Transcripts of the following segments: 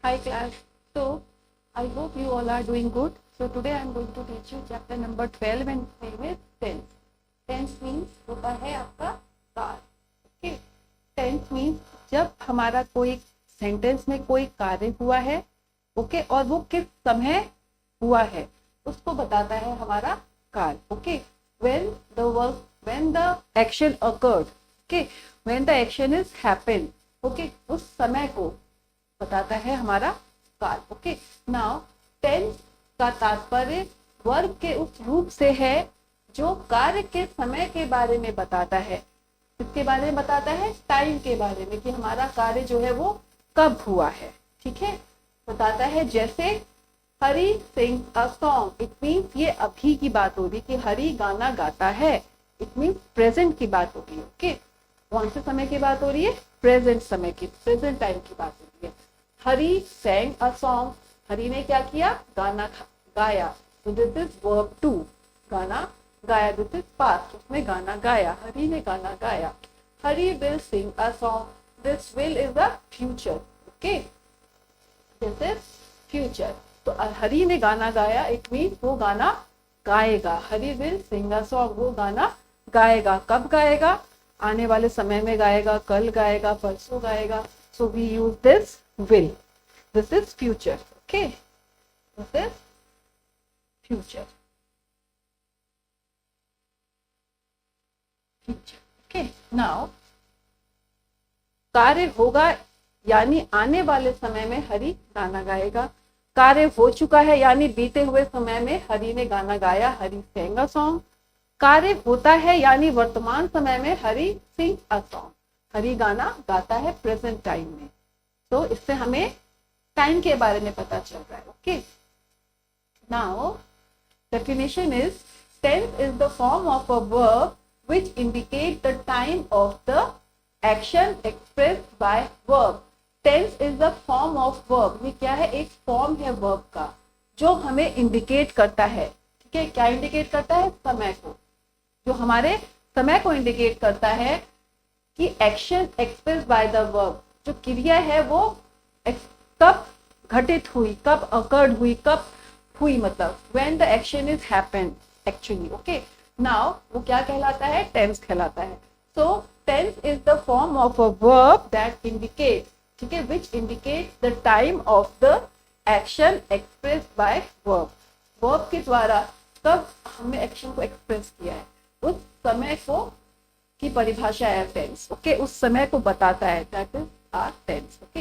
Hi class. So I hope you all are doing good. So today I am going to teach you chapter number 12 and name is tense. Tense means होता है आपका काल. Okay. Tense means जब हमारा कोई sentence में कोई कार्य हुआ है, ओके, और वो किस समय हुआ है उसको बताता है हमारा काल. Okay. When the action occurred, okay, when the action is happened, okay, उस समय को बताता है हमारा काल. ओके. नाउ टेंस का तात्पर्य वर्ब के उस रूप से है जो कार्य के समय के बारे में बताता है. किसके बारे में बताता है? टाइम के बारे में, कि हमारा कार्य जो है वो कब हुआ है. ठीक है, बताता है. जैसे हरी सिंग अ सॉन्ग, इट मीन्स ये अभी की बात होगी कि हरी गाना गाता है. इट मीन्स प्रेजेंट की बात होगी. ओके. कौन से समय की बात हो रही है? प्रेजेंट समय की, प्रेजेंट टाइम की बात हो रही है. हरी sang a song, हरी ने क्या किया? गाना गाया. तो दिस इज वर्ब टू, गाना गाया. दिस इज पास्ट, उसने गाना गाया, हरी ने गाना गाया. हरी will sing a song, this will is the future. Okay, this is future. तो हरी ने गाना गाया, इट मीन वो गाना गाएगा. हरी will sing a song, वो गाना गाएगा. कब गाएगा? आने वाले समय में गाएगा, कल गाएगा, परसों गाएगा. So we use this will. This is future. Okay. This is future. Future. Okay. Now कार्य होगा यानी आने वाले समय में हरी गाना गाएगा. कार्य हो चुका है यानी बीते हुए समय में हरी ने गाना गाया. हरी sang a song. कार्य होता है यानी वर्तमान समय में हरी sing a song. हरी गाना गाता है प्रेजेंट टाइम में. तो इससे हमें टाइम के बारे में पता चल रहा है. Okay. Now definition is tense is the form of a verb which indicate the time of the action expressed by verb. Tense is the form of verb. ये क्या है? एक फॉर्म है वर्ब का जो हमें इंडिकेट करता है. ठीक है, क्या इंडिकेट करता है? समय को. जो हमारे समय को इंडिकेट करता है कि action expressed by the verb, जो क्रिया है वो कब घटित हुई, कब अकर्ड हुई, कब हुई, मतलब when the action is happened actually. Okay. Now वो क्या कहलाता है? टेंस कहलाता है. So tense is the form of a verb that indicate, ठीक है, which indicate the time of the action expressed by verb. Verb के द्वारा कब हमने एक्शन को एक्सप्रेस किया है उस समय को की परिभाषा है टेंस. ओके. उस समय को बताता है. That is our tense. Okay.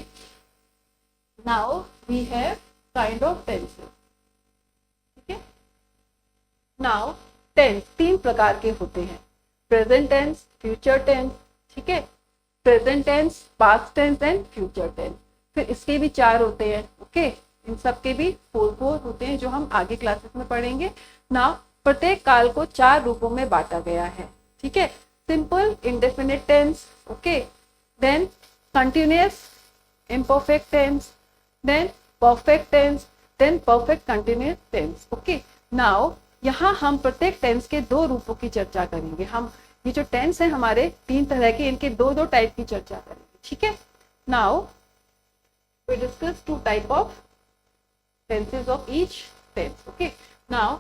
Now we have kind of tenses. ठीक है. नाउ टेंस तीन प्रकार के होते हैं. Present tense, future tense. ठीक है. Present tense, past tense and future tense. फिर इसके भी चार होते हैं. ओके. इन सब के भी फोर होते हैं जो हम आगे क्लासेस में पढ़ेंगे. नाउ प्रत्येक काल को चार रूपों में बांटा गया है. ठीक है. simple indefinite tense, okay, then continuous imperfect tense, then perfect tense, then perfect continuous tense. okay. now यहाँ हम प्रत्येक टेंस के दो रूपों की चर्चा करेंगे. हम ये जो टेंस है हमारे तीन तरह के, इनके दो दो टाइप की चर्चा करेंगे. ठीक है. Now we discuss two type of tenses of each tense. Okay. Now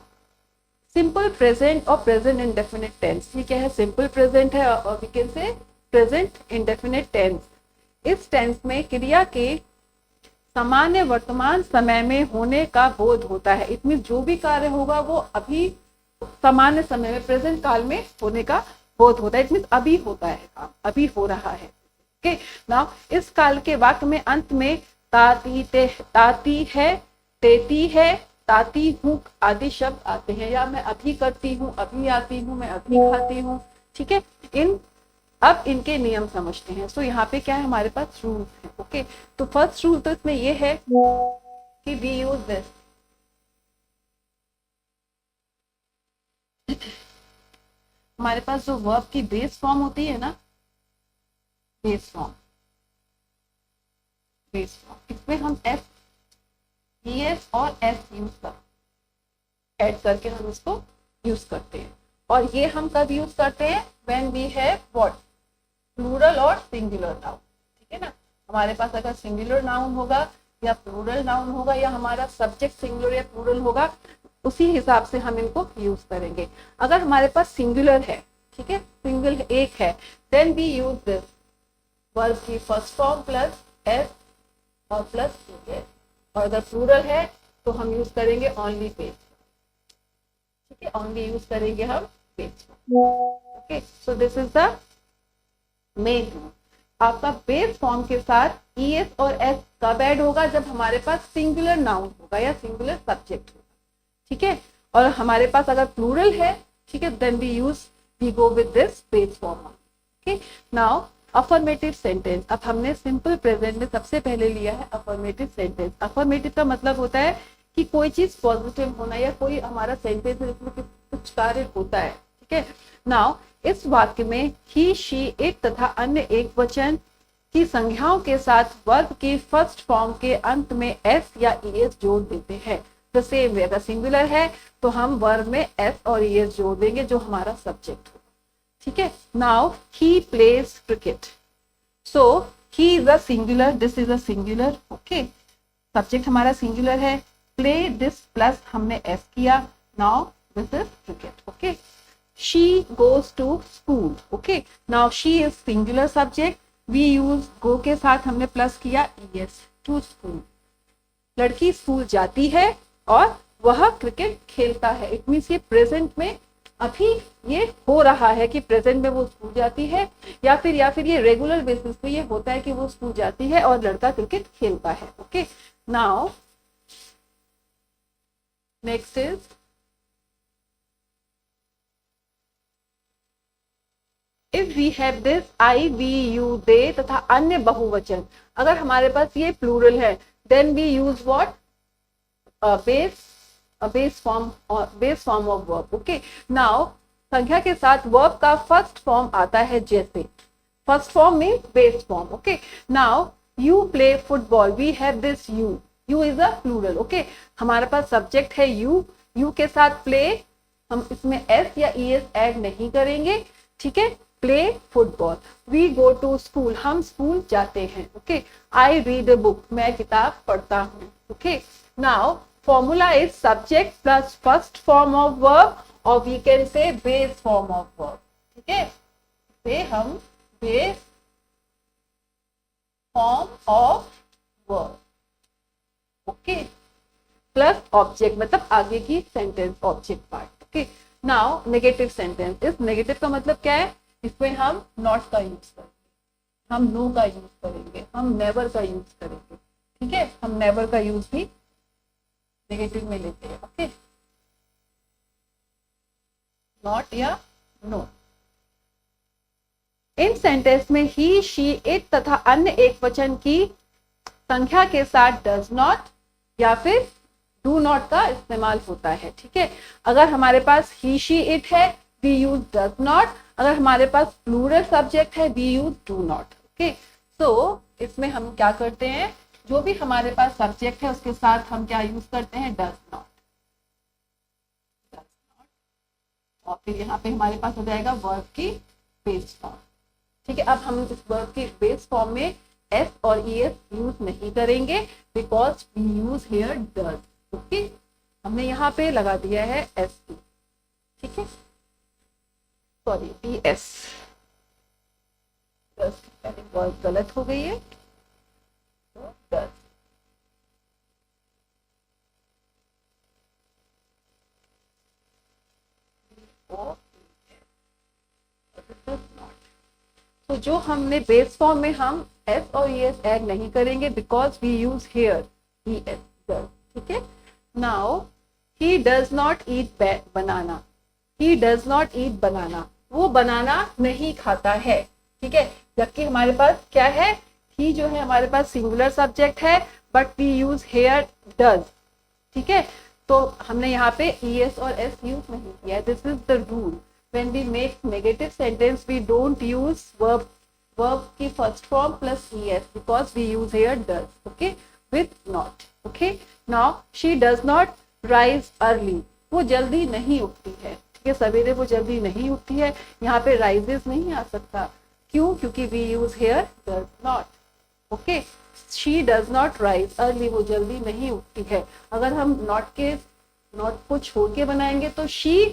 simple present और प्रेजेंट इंडेफिनिट टेंस. ये क्या है? सिंपल प्रेजेंट है और we can say present indefinite tense. इस टेंस में क्रिया के सामान्य वर्तमान समय में होने का बोध होता है. इसमें जो भी कार्य होगा वो अभी सामान्य समय में, प्रेजेंट काल में होने का बोध होता है. इसमें अभी होता है काम, अभी हो रहा है. ओके. नाउ इस काल के वाक्य में अंत में ताती है, तेती है, ताती हूँ आदि शब्द आते हैं. या मैं अभी करती हूँ, अभी आती हूँ, मैं अभी खाती हूँ. ठीक है. अब इनके नियम समझते हैं. सो यहाँ पे क्या है? हमारे पास रूल है. ओके. तो फर्स्ट रूल तो इसमें ये है कि वी यूज दिस. हमारे पास जो वर्ब की बेस फॉर्म होती है ना, बेस फॉर्म, इसमें हम एस और एस यूज ऐड करके हम इसको यूज करते हैं. और ये हम कब यूज करते हैं? When we have what? Plural और सिंगुलर नाउन. ठीक है ना. हमारे पास अगर सिंगुलर नाउन होगा या प्लूरल नाउन होगा या हमारा सब्जेक्ट सिंगुलर या प्लूरल होगा, उसी हिसाब से हम इनको यूज करेंगे। अगर हमारे पास सिंगुलर है, ठीक है, सिंगल एक है, then we use this verb की फर्स्ट फॉर्म प्लस एस और प्लस ईएस। और अगर प्लूरल है तो हम यूज करेंगे ओनली पेज, ठीक है, ओनली यूज करेंगे हम page. Okay, so this is the main rule. आपका बेस फॉर्म के साथ ईएस और एस कब ऐड होगा? जब हमारे पास सिंगुलर नाउन होगा या सिंगुलर सब्जेक्ट होगा, ठीक है। और हमारे पास अगर प्लूरल है, ठीक है, then we go with this base form. Okay, now affirmative sentence. अब हमने सिंपल प्रेजेंट में सबसे पहले लिया है अफर्मेटिव सेंटेंस। अफर्मेटिव का मतलब होता है कि कोई चीज पॉजिटिव होना या कोई हमारा सेंटेंस है जिसमें कुछ कार्य होता है, ठीक है। नाउ इस वाक्य में ही, शी, इट तथा अन्य एक वचन की संज्ञाओं के साथ वर्ब की फर्स्ट फॉर्म के अंत में एस या ईएस जोड़ देते हैं। द सेम वे, अगर सिंगुलर है तो हम वर्ब में एस और ईएस जोड़ देंगे जो हमारा सब्जेक्ट होगा, ठीक है। Now he plays cricket, so he is a singular, this is a singular, okay, subject हमारा सिंगुलर है, प्ले दिस प्लस हमने एस किया, now this is cricket, okay. She goes to school, okay, now she is singular subject, we use go के साथ हमने plus किया es, to school। लड़की school जाती है और वह क्रिकेट खेलता है। इट मीन्स ये प्रेजेंट में अभी ये हो रहा है कि प्रेजेंट में वो स्कूल जाती है, या फिर ये रेगुलर बेसिस पे ये होता है कि वो स्कूल जाती है और लड़का क्रिकेट खेलता है, okay. Now next is if we have this I, we, you, they तथा अन्य बहुवचन। अगर हमारे पास ये प्लूरल है, then we use what, base form of verb, okay. Now संख्या के साथ वर्ब का फर्स्ट फॉर्म आता है, जैसे first form means base form, okay. Now you play football, we have this you, you is a plural, okay. हमारे पास subject है यू, यू के साथ प्ले, हम इसमें एस या ईएस ऐड नहीं करेंगे, ठीक है। Play football, we go to school, हम स्कूल जाते हैं, okay. I read a book, मैं किताब पढ़ता हूँ, okay. Now formula is subject plus first form of verb, और we can say base form of verb, ठीक है, से हम base form of verb, okay, plus object मतलब आगे की sentence object part, okay. Now negative sentence, इस negative का मतलब क्या है? इसमें हम नॉट का यूज करेंगे, हम नो का यूज करेंगे, हम नेवर का यूज करेंगे, ठीक है। हम नेवर का यूज भी नेगेटिव में लेते हैं, ओके, नॉट या नो। इन सेंटेंस में ही, शी, इट तथा अन्य एक वचन की संख्या के साथ डज नॉट या फिर डू नॉट का इस्तेमाल होता है, ठीक है। अगर हमारे पास ही, शी, इट है, वी यूज डज नॉट। अगर हमारे पास प्लूरल सब्जेक्ट है, we use do not, okay. So इसमें हम क्या करते हैं, जो भी हमारे पास सब्जेक्ट है उसके साथ हम क्या यूज करते हैं, डज नॉट, और फिर यहाँ पे हमारे पास हो जाएगा वर्ब की बेस फॉर्म, ठीक है। अब हम इस वर्ब की बेस फॉर्म में एस और ईएस यूज नहीं करेंगे, because we use here does, okay. हमने यहाँ पे लगा दिया है एस, ठीक है, सॉरी डी एस, वर्ब गलत हो गई है, तो डज। तो जो हमने बेस फॉर्म में हम एस और ईएस ऐड नहीं करेंगे, because we use here E S, does, ठीक है। Now he does not eat banana, he does not eat banana, वो बनाना नहीं खाता है, ठीक है। जबकि हमारे पास क्या है, ही जो है हमारे पास सिंगुलर सब्जेक्ट है, but we use here does, ठीक है। तो हमने यहाँ पे ईएस और एस यूज नहीं किया, this is the rule. when we make negative sentence we don't use verb की first form plus es because we use here does, okay, with not, okay. Now she does not rise early, वो जल्दी नहीं उठती है, ठीक है, सवेरे वो जल्दी नहीं उठती है। यहाँ पे rises नहीं आ सकता, क्यों? क्योंकि we use here does not, okay. She does not rise early, वो जल्दी नहीं उठती है। अगर हम नॉट को छोड़ के बनाएंगे तो शी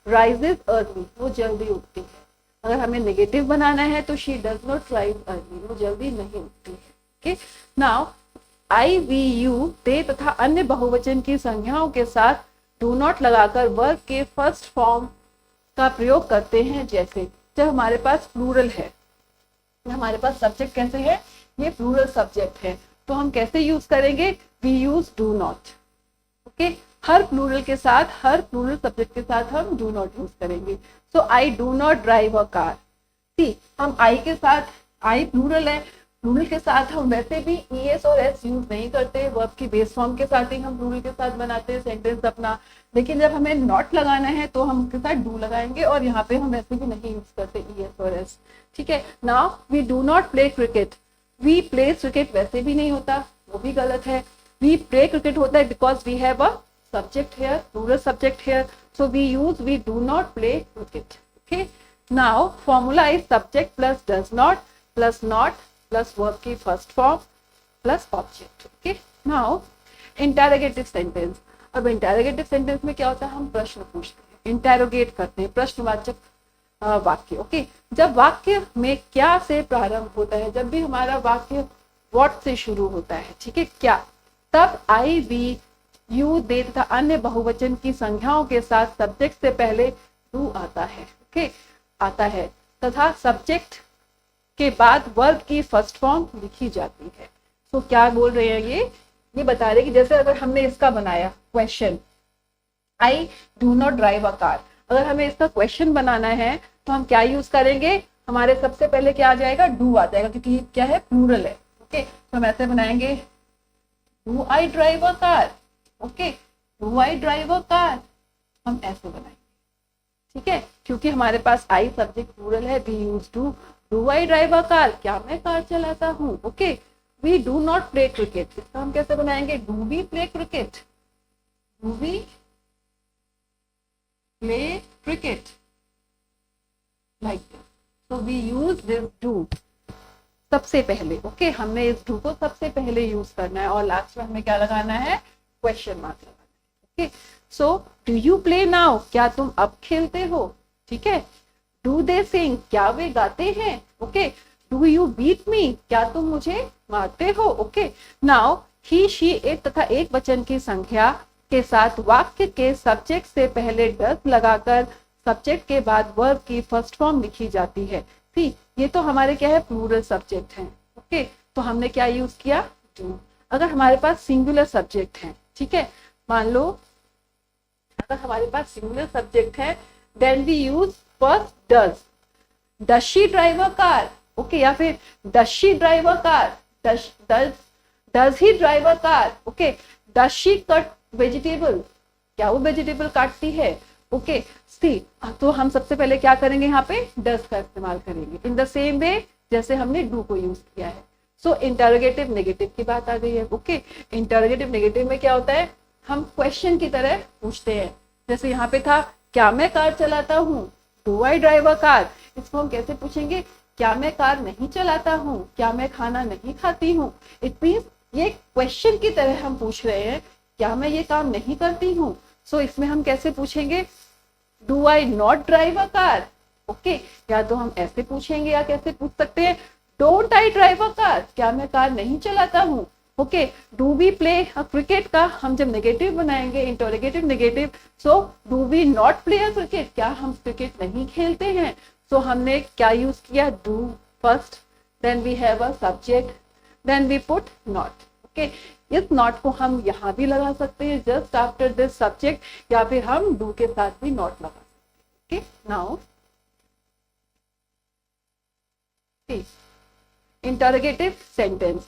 राइजेज अर्ली, वो जल्दी उठती है। अगर हमें नेगेटिव बनाना है तो she does not rise early, वो जल्दी नहीं उठती है। Okay, now I, we, you, they तथा अन्य बहुवचन की संज्ञाओं के साथ डू नॉट लगाकर वर्ब के फर्स्ट फॉर्म का प्रयोग करते हैं। जैसे जब हमारे पास प्लूरल है, हमारे पास सब्जेक्ट कैसे है, ये प्लूरल सब्जेक्ट है, तो हम कैसे यूज करेंगे, we use do not. Okay, हर प्लूरल के साथ, हर प्लूरल सब्जेक्ट के साथ हम डू नॉट यूज करेंगे। So I do not drive a car. See, हम आई के साथ, आई प्लूरल है, प्लूरल के साथ हम वैसे भी ईएस और एस यूज नहीं करते, वर्ब की बेस फॉर्म के साथ ही हम प्लूरल के साथ बनाते हैं सेंटेंस अपना। लेकिन जब हमें नॉट लगाना है तो हम उसके साथ डू लगाएंगे, और यहाँ पे हम वैसे भी नहीं यूज करते ईएस और एस। ठीक है, now we do not play cricket. We play cricket वैसे भी नहीं होता, वो भी गलत है। वी प्ले क्रिकेट होता है because we have a subject here, plural subject here, so we use we do not play cricket. Okay, now formula is subject plus does not plus not plus verb की first form plus object. Okay, now interrogative sentence. अब interrogative sentence में क्या होता है, हम प्रश्न पूछते हैं, interrogate करते हैं, प्रश्नवाचक वाक्य। ओके, जब वाक्य में क्या से प्रारंभ होता है, जब भी हमारा वाक्य what से शुरू होता है, ठीक है, क्या, तब आई, वी, यू, दे तथा अन्य बहुवचन की संख्याओं के साथ सब्जेक्ट से पहले डू आता है। ओके, आता है तथा सब्जेक्ट के बाद वर्ब की फर्स्ट फॉर्म लिखी जाती है। तो क्या बोल रहे हैं ये बता रहे कि जैसे अगर हमने इसका बनाया question, I do not drive a car, अगर हमें इसका क्वेश्चन बनाना है तो हम क्या यूज करेंगे, हमारे सबसे पहले क्या आ जाएगा, डू आ जाएगा, क्योंकि ये क्या है, प्लूरल है। ओके, तो हम ऐसे बनाएंगे, do I drive a car. Okay, do I drive a car, हम ऐसे बनाएंगे। ठीक है, क्योंकि हमारे पास आई सब्जेक्ट प्लूरल है, we use do I drive a car, क्या मैं कार चलाता हूँ। Okay, we do not play cricket, इसका हम कैसे बनाएंगे, do we play cricket, do we play cricket, like this. So we use this do सबसे पहले। ओके, हमने इस डू को सबसे पहले यूज करना है, और लास्ट में हमें क्या लगाना है, क्वेश्चन मार्क लगाना है। Okay, so do you play now, क्या तुम अब खेलते हो। ठीक है, डू दे सिंग, क्या वे गाते हैं। Okay, do you beat me, क्या तुम मुझे मारते हो। Okay, now he, she, it तथा एक वचन की संख्या के साथ वाक्य के सब्जेक्ट से पहले डज लगाकर सब्जेक्ट के बाद वर्ब की फर्स्ट फॉर्म लिखी जाती है। सी, ये तो हमारे क्या है, प्लूरल सब्जेक्ट है। ओके, तो हमने क्या यूज किया, डू। अगर हमारे पास सिंगुलर सब्जेक्ट है, ठीक है, मान लो अगर हमारे पास सिंगुलर सब्जेक्ट है, then we use first does she drive a car. Okay, या फिर does she drive a car, does he drive a car. Okay, does she cut vegetable, क्या वो वेजिटेबल काटती है। ओके, सी, तो हम सबसे पहले क्या करेंगे, यहाँ पे डज का इस्तेमाल करेंगे, इन द सेम वे जैसे हमने डू को यूज किया है। सो इंटरोगेटिव नेगेटिव की बात आ गई है। ओके, इंटरोगेटिव नेगेटिव में क्या होता है, हम क्वेश्चन की तरह पूछते हैं। जैसे यहाँ पे था, क्या मैं कार चलाता हूँ, do I drive a car. इसको हम कैसे पूछेंगे, क्या मैं कार नहीं चलाता हूँ, क्या मैं खाना नहीं खाती हूँ। इट मीन्स ये क्वेश्चन की तरह हम पूछ रहे हैं, क्या मैं ये काम नहीं करती हूँ। सो इसमें हम कैसे पूछेंगे, do I not drive a car. Okay, या तो हम ऐसे पूछेंगे, या कैसे पूछ सकते हैं, don't I drive a car, क्या मैं कार नहीं चलाता हूँ। Okay, do we play a cricket का हम जब नेगेटिव बनाएंगे, interrogative negative, so do we not play a cricket, क्या हम क्रिकेट नहीं खेलते हैं। सो हमने क्या यूज किया, do first, then we have a subject, then we put not. Okay, इस नॉट को हम यहाँ भी लगा सकते हैं जस्ट आफ्टर दिस सब्जेक्ट, या फिर हम डू के साथ भी नॉट लगा सकते हैं। ओके, नाउ इंटरोगेटिव सेंटेंस,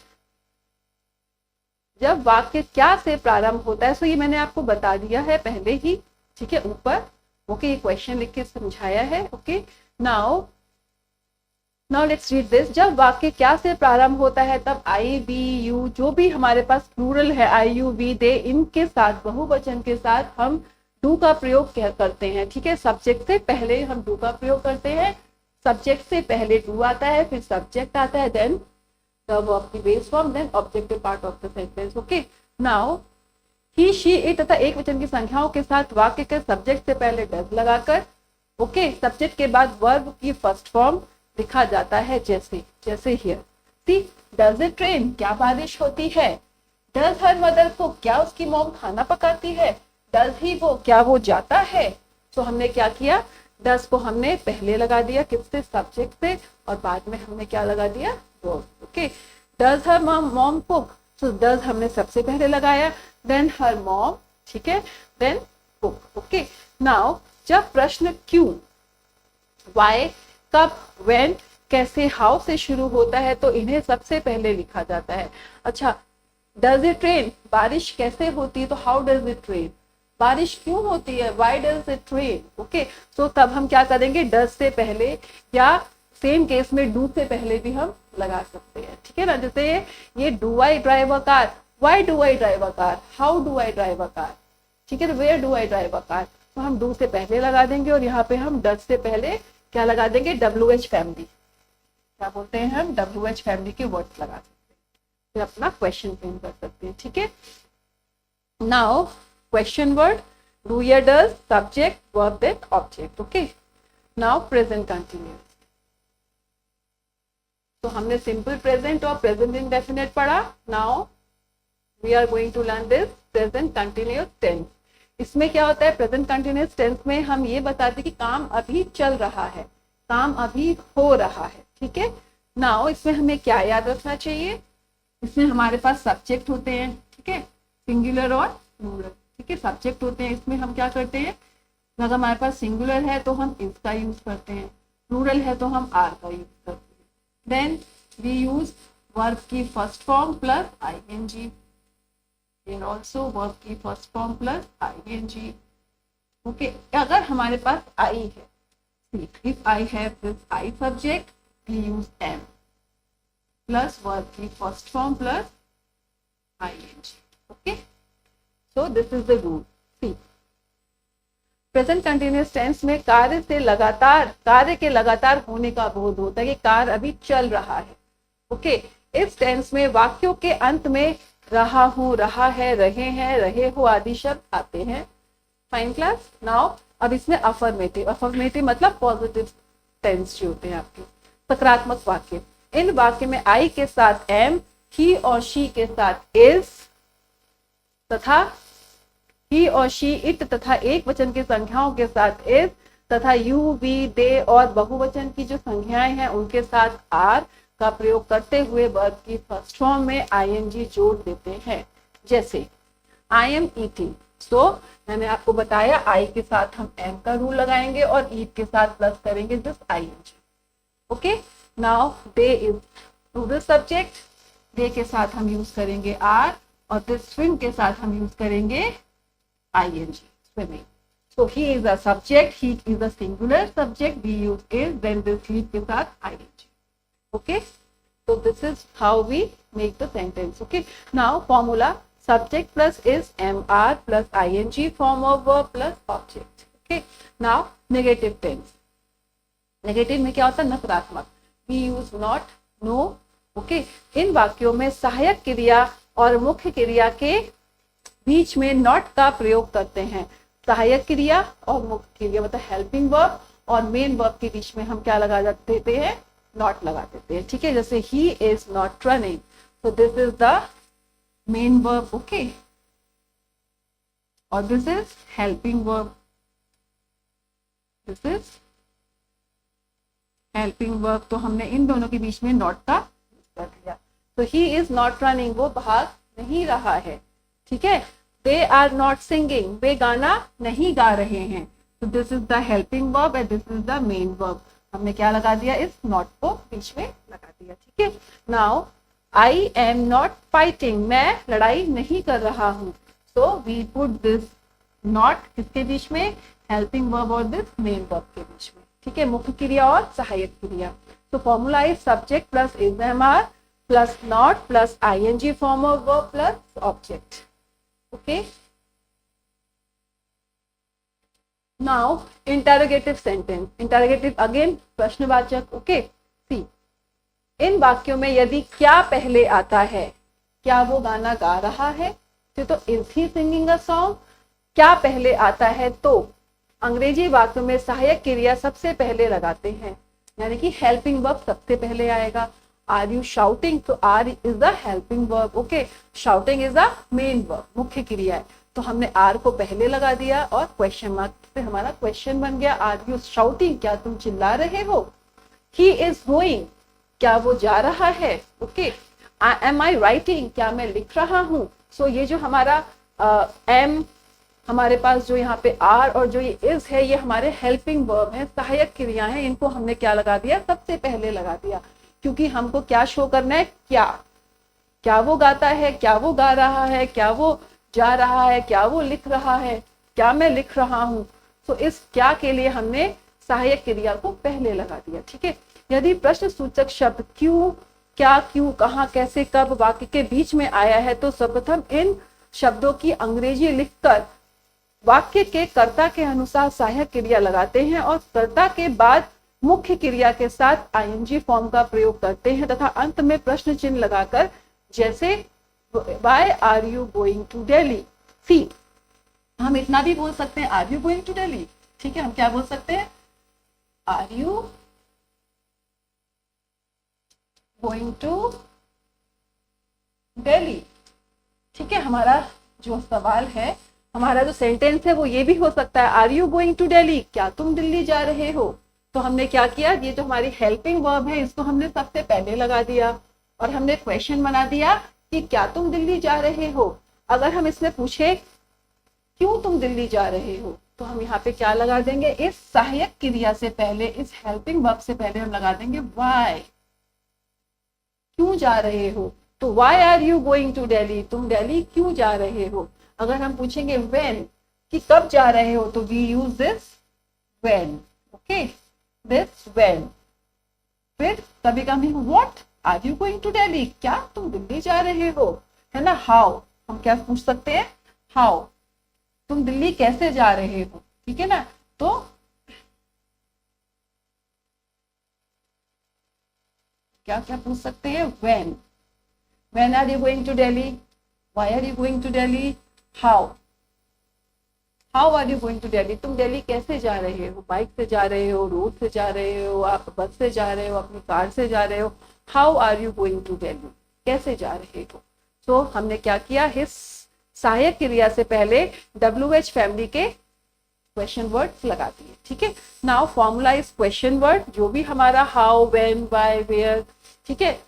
जब वाक्य क्या से प्रारंभ होता है, सो ये मैंने आपको बता दिया है पहले ही, ठीक है, ऊपर। ओके, ये क्वेश्चन लिख के समझाया है। Okay, now let's read this. जब वाक्य क्या से प्रारंभ होता है, तब आई, वी, यू, जो भी हमारे पास प्लूरल है, आई, यू, वी, दे, इनके साथ, बहुवचन के साथ हम डू का प्रयोग करते हैं। ठीक है, सब्जेक्ट से पहले हम डू का प्रयोग करते हैं, सब्जेक्ट से पहले डू आता है, फिर सब्जेक्ट आता है, देन the verb की base form, then objective part of the sentence. Okay, now he she it तथा एक वचन की संख्याओं के साथ वाक्य के सब्जेक्ट से पहले डज लगाकर ओके सब्जेक्ट के बाद वर्ब की फर्स्ट फॉर्म लिखा जाता है, जैसे जैसे here see does it rain, क्या बारिश होती है, डज हर मदर कुक, क्या उसकी मॉम खाना पकाती है, डज ही वो, क्या वो जाता है। तो हमने क्या किया, डज को हमने पहले लगा दिया किससे, सब्जेक्ट से, और बाद में हमने क्या लगा दिया, verb. Okay, does her mom cook, तो डज हमने सबसे पहले लगाया, देन हर मॉम, ठीक है, देन कुक। ओके, नाउ जब प्रश्न क्यों, वाई, कब, व्हेन, कैसे, हाउ से शुरू होता है तो इन्हें सबसे पहले लिखा जाता है। अच्छा, डज इट रेन, बारिश कैसे होती है, तो हाउ डज इट रेन, बारिश क्यों होती है, why does it rain. Okay, तो तब हम क्या करेंगे, डज से पहले या सेम केस में डू से पहले भी हम लगा सकते हैं, ठीक है ना। जैसे ये do I drive a car, why do I drive a car, how do I drive a car, ठीक है, तो where do I drive a car, तो हम डू से पहले लगा देंगे और यहाँ पे हम डज से पहले क्या लगा देंगे, WH फैमिली, क्या बोलते हैं हम, WH फैमिली के वर्ड्स लगा सकते हैं, फिर अपना क्वेश्चन फ्रेम कर सकते हैं, ठीक है। नाउ क्वेश्चन वर्ड, डू या does, subject, verb, then object. Okay, now present continuous, तो हमने सिंपल प्रेजेंट और प्रेजेंट इंडेफिनिट पढ़ा। Now we are going to learn this present continuous tense. इसमें क्या होता है, प्रेजेंट कंटिन्यूअस टेंस में हम ये बताते हैं कि काम अभी चल रहा है, काम अभी हो रहा है, ठीक है। नाउ इसमें हमें क्या याद रखना चाहिए, इसमें हमारे पास सब्जेक्ट होते हैं, ठीक है, सिंगुलर और प्लूरल, ठीक है, सब्जेक्ट होते हैं, इसमें हम क्या करते हैं, अगर हमारे पास सिंगुलर है तो हम इज का यूज करते हैं, प्लूरल है तो हम आर का यूज करते हैं। देन वी यूज वर्ब की first form plus ING, and also verb की first form plus ing। Okay, अगर हमारे पास आई है, if I have this I subject, we use am plus verb की first form plus ing। Okay, so this is the rule। See, present continuous tense में कार्य से लगातार, कार्य के लगातार होने का बोध होता है कि कार्य अभी चल रहा है। ओके, इस टेंस में वाक्यों के अंत में रहा हूं, रहा है, रहे हैं, रहे हो आदि शब्द आते हैं। Fine class. नाउ अब इसमें अफर्मेटिव, अफर्मेटिव मतलब पॉजिटिव टेंस जो होते हैं आपके, सकारात्मक वाक्य। इन वाक्य में आई के साथ एम, ही और शी के साथ इज तथा ही और शी, इट तथा एक वचन की संख्याओं के साथ इज तथा यू, वी, दे और बहुवचन की जो संख्याएं हैं उनके साथ आर का प्रयोग करते हुए वर्ब की फर्स्ट फॉर्म में आईएनजी जोड़ देते हैं। जैसे आई एम ईटिंग, सो मैंने आपको बताया आई के साथ हम एम का रूल लगाएंगे और ईट के साथ प्लस करेंगे this ING. Okay, now they is to the subject, they के साथ हम यूज करेंगे आर और दिस स्विम के साथ हम यूज करेंगे ING, swimming. So he is a subject, he is a singular subject, we use is, then this he के साथ ing। Okay, so this is how we make the sentence। Okay, now formula, subject plus is, mr plus ing form of verb plus object। Okay, now negative tense, negative में क्या होता है, नकारात्मक, we use not, no। Okay, इन वाक्यों में सहायक क्रिया और मुख्य क्रिया के बीच में नॉट का प्रयोग करते हैं। सहायक क्रिया और मुख्य क्रिया मतलब हेल्पिंग वर्ब और मेन वर्ब के बीच में हम क्या लगा देते हैं, नॉट लगा देते हैं, ठीक है। जैसे he is not running, so this is the main verb। okay, और this is helping verb, this is helping verb। तो हमने इन दोनों के बीच में नॉट का कर दिया। तो he is not running, वो भाग नहीं रहा है, ठीक है। they are not singing, वे गाना नहीं गा रहे हैं। तो this is the helping verb and this is the main verb। हमने क्या लगा दिया, इस नॉट को बीच में लगा दिया, ठीक है। Now I am not fighting, मैं लड़ाई नहीं कर रहा हूँ। So we put this not किसके बीच में, हेल्पिंग वर्ब और दिस मेन वर्ब के बीच में, ठीक है, मुख्य क्रिया और सहायक क्रिया। तो formula is subject plus is am are plus not plus ING form of verb plus object. Okay, now interrogative sentence, interrogative again प्रश्नवाचक। ओके, सी इन वाक्यों में यदि क्या पहले आता है, क्या वो गाना गा रहा है, तो is he singing a song. क्या पहले आता है तो अंग्रेजी वाक्यों में सहायक क्रिया सबसे पहले लगाते हैं, यानी कि हेल्पिंग वर्ब सबसे पहले आएगा। आर यू शाउटिंग, तो are is the helping verb, okay. Shouting is the main verb, मुख्य क्रिया है, तो हमने आर को पहले लगा दिया और क्वेश्चन मार्क से हमारा क्वेश्चन बन गया, आर यू शाउटिंग, क्या तुम चिल्ला रहे हो। ही इज गोइंग, क्या वो जा रहा है, ओके। एम आई राइटिंग, क्या मैं लिख रहा हूं। सो ये जो हमारा एम हमारे पास जो यहाँ पे आर और जो ये इज है, ये हमारे हेल्पिंग वर्ब है, सहायक क्रिया है, इनको हमने क्या लगा दिया, सबसे पहले लगा दिया, क्योंकि हमको क्या शो करना है, क्या वो गाता है, क्या वो गा रहा है, क्या वो जा रहा है, क्या वो लिख रहा है, क्या मैं लिख रहा हूं। तो इस क्या के लिए हमने सहायक क्रिया को पहले लगा दिया, ठीक है। यदि प्रश्न सूचक शब्द क्यों, क्या, क्यों, कहाँ, कैसे, कब वाक्य के बीच में आया है, तो सर्वप्रथम इन शब्दों की अंग्रेजी लिखकर वाक्य के कर्ता के अनुसार सहायक क्रिया लगाते हैं और कर्ता के बाद मुख्य क्रिया के साथ आईएनजी फॉर्म का प्रयोग करते हैं तथा अंत में प्रश्न चिन्ह लगाकर, जैसे why are you going to Delhi. See, हम इतना भी बोल सकते हैं, are you going to Delhi, ठीक है। हम क्या बोल सकते हैं, are you going to Delhi, ठीक है। हमारा जो सवाल है, हमारा जो सेंटेंस है वो ये भी हो सकता है, are you going to Delhi, क्या तुम दिल्ली जा रहे हो। तो हमने क्या किया, ये जो हमारी हेल्पिंग वर्ब है इसको हमने सबसे पहले लगा दिया और हमने क्वेश्चन बना दिया कि क्या तुम दिल्ली जा रहे हो। अगर हम इसमें पूछे क्यों तुम दिल्ली जा रहे हो, तो हम यहाँ पे क्या लगा देंगे, इस सहायक क्रिया से पहले, इस हेल्पिंग वर्ब से पहले हम लगा देंगे वाई, क्यों जा रहे हो। तो why are you going to Delhi, तुम दिल्ली क्यों जा रहे हो। अगर हम पूछेंगे व्हेन, कि कब जा रहे हो, तो we use this when, okay, this when. फिर कभी कभी what are you going to Delhi, क्या तुम दिल्ली जा रहे हो, है ना। हाउ, हम क्या पूछ सकते हैं, हाउ, तुम दिल्ली कैसे जा रहे हो, ठीक है ना। तो क्या क्या पूछ सकते हैं, when are you going to Delhi, why are you going to Delhi, how are you going to Delhi, तुम दिल्ली कैसे जा रहे हो, बाइक से जा रहे हो, रोड से जा रहे हो, आप बस से जा रहे हो, अपनी कार से जा रहे हो। How are you going to Delhi, कैसे जा रहे हो। तो हमने क्या किया, हिस सहायक क्रिया से पहले WH फैमिली के क्वेश्चन वर्ड लगा दिए, ठीक है। Now formula is question word, जो भी हमारा हाउ, व्हेन, व्हाई, वेयर, ठीक है,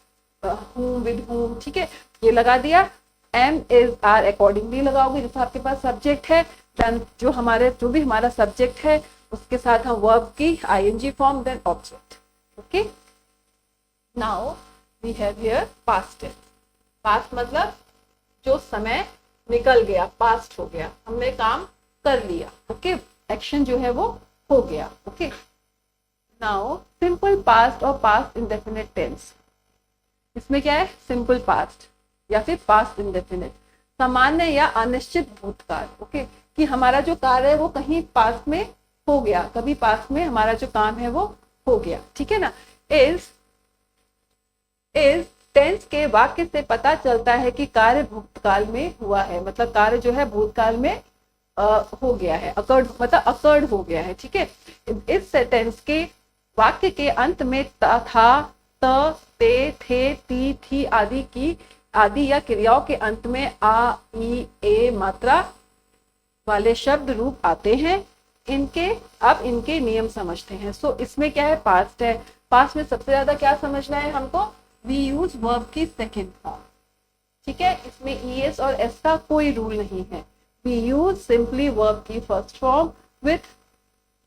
whom, with whom, ठीक है, ये लगा दिया। एम इज आर अकॉर्डिंगली लगाओगे, जैसे आपके पास सब्जेक्ट है, देन जो भी हमारा सब्जेक्ट है उसके साथ हम वर्ब की ING form, then object, okay. Now we have here past tense. Past मतलब जो समय निकल गया, पास्ट हो गया, हमने काम कर लिया, ओके, एक्शन जो है वो हो गया, ओके। नाउ सिंपल पास्ट और पास्ट इंडेफिनिट टेंस, इसमें क्या है, सिंपल पास्ट या फिर पास्ट इंडेफिनिट, सामान्य या अनिश्चित भूतकाल, ओके, कि हमारा जो कार्य है वो कहीं पास्ट में हो गया, कभी पास्ट में हमारा जो काम है वो हो गया, ठीक है ना। इज टेंस के वाक्य से पता चलता है कि कार्य भूतकाल में हुआ है, मतलब कार्य जो है भूतकाल में हो गया है, अकर्ड हो गया है, ठीक है। इस सेंटेंस के वाक्य के अंत में था, त, ते, थे, ती, थी आदि या क्रियाओं के अंत में आ, ई, ए मात्रा वाले शब्द रूप आते हैं। अब इनके नियम समझते हैं। सो इसमें क्या है, पास्ट है, पास्ट में सबसे ज्यादा क्या समझना है हमको, वी यूज वर्ब की सेकेंड फॉर्म, ठीक है। इसमें ES और S का कोई रूल नहीं है, वी यूज सिंपली वर्ब की first form with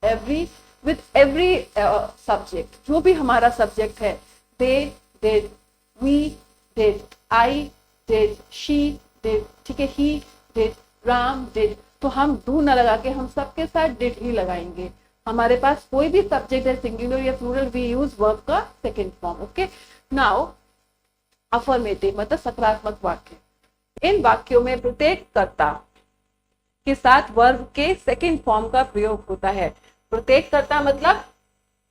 every subject, जो भी हमारा सब्जेक्ट है, they did, we did, I did, she did, ठीक है, ही डिड, राम डिड। तो हम डू न लगा के हम सबके साथ डिड ही लगाएंगे। हमारे पास कोई भी सब्जेक्ट है, सिंगुलर या प्लूरल, वी यूज वर्ब का second form, okay. Now affirmative मतलब सकारात्मक वाक्य, इन वाक्यों में प्रत्येक कर्ता के साथ वर्ब के सेकेंड फॉर्म का प्रयोग होता है। प्रत्येक कर्ता मतलब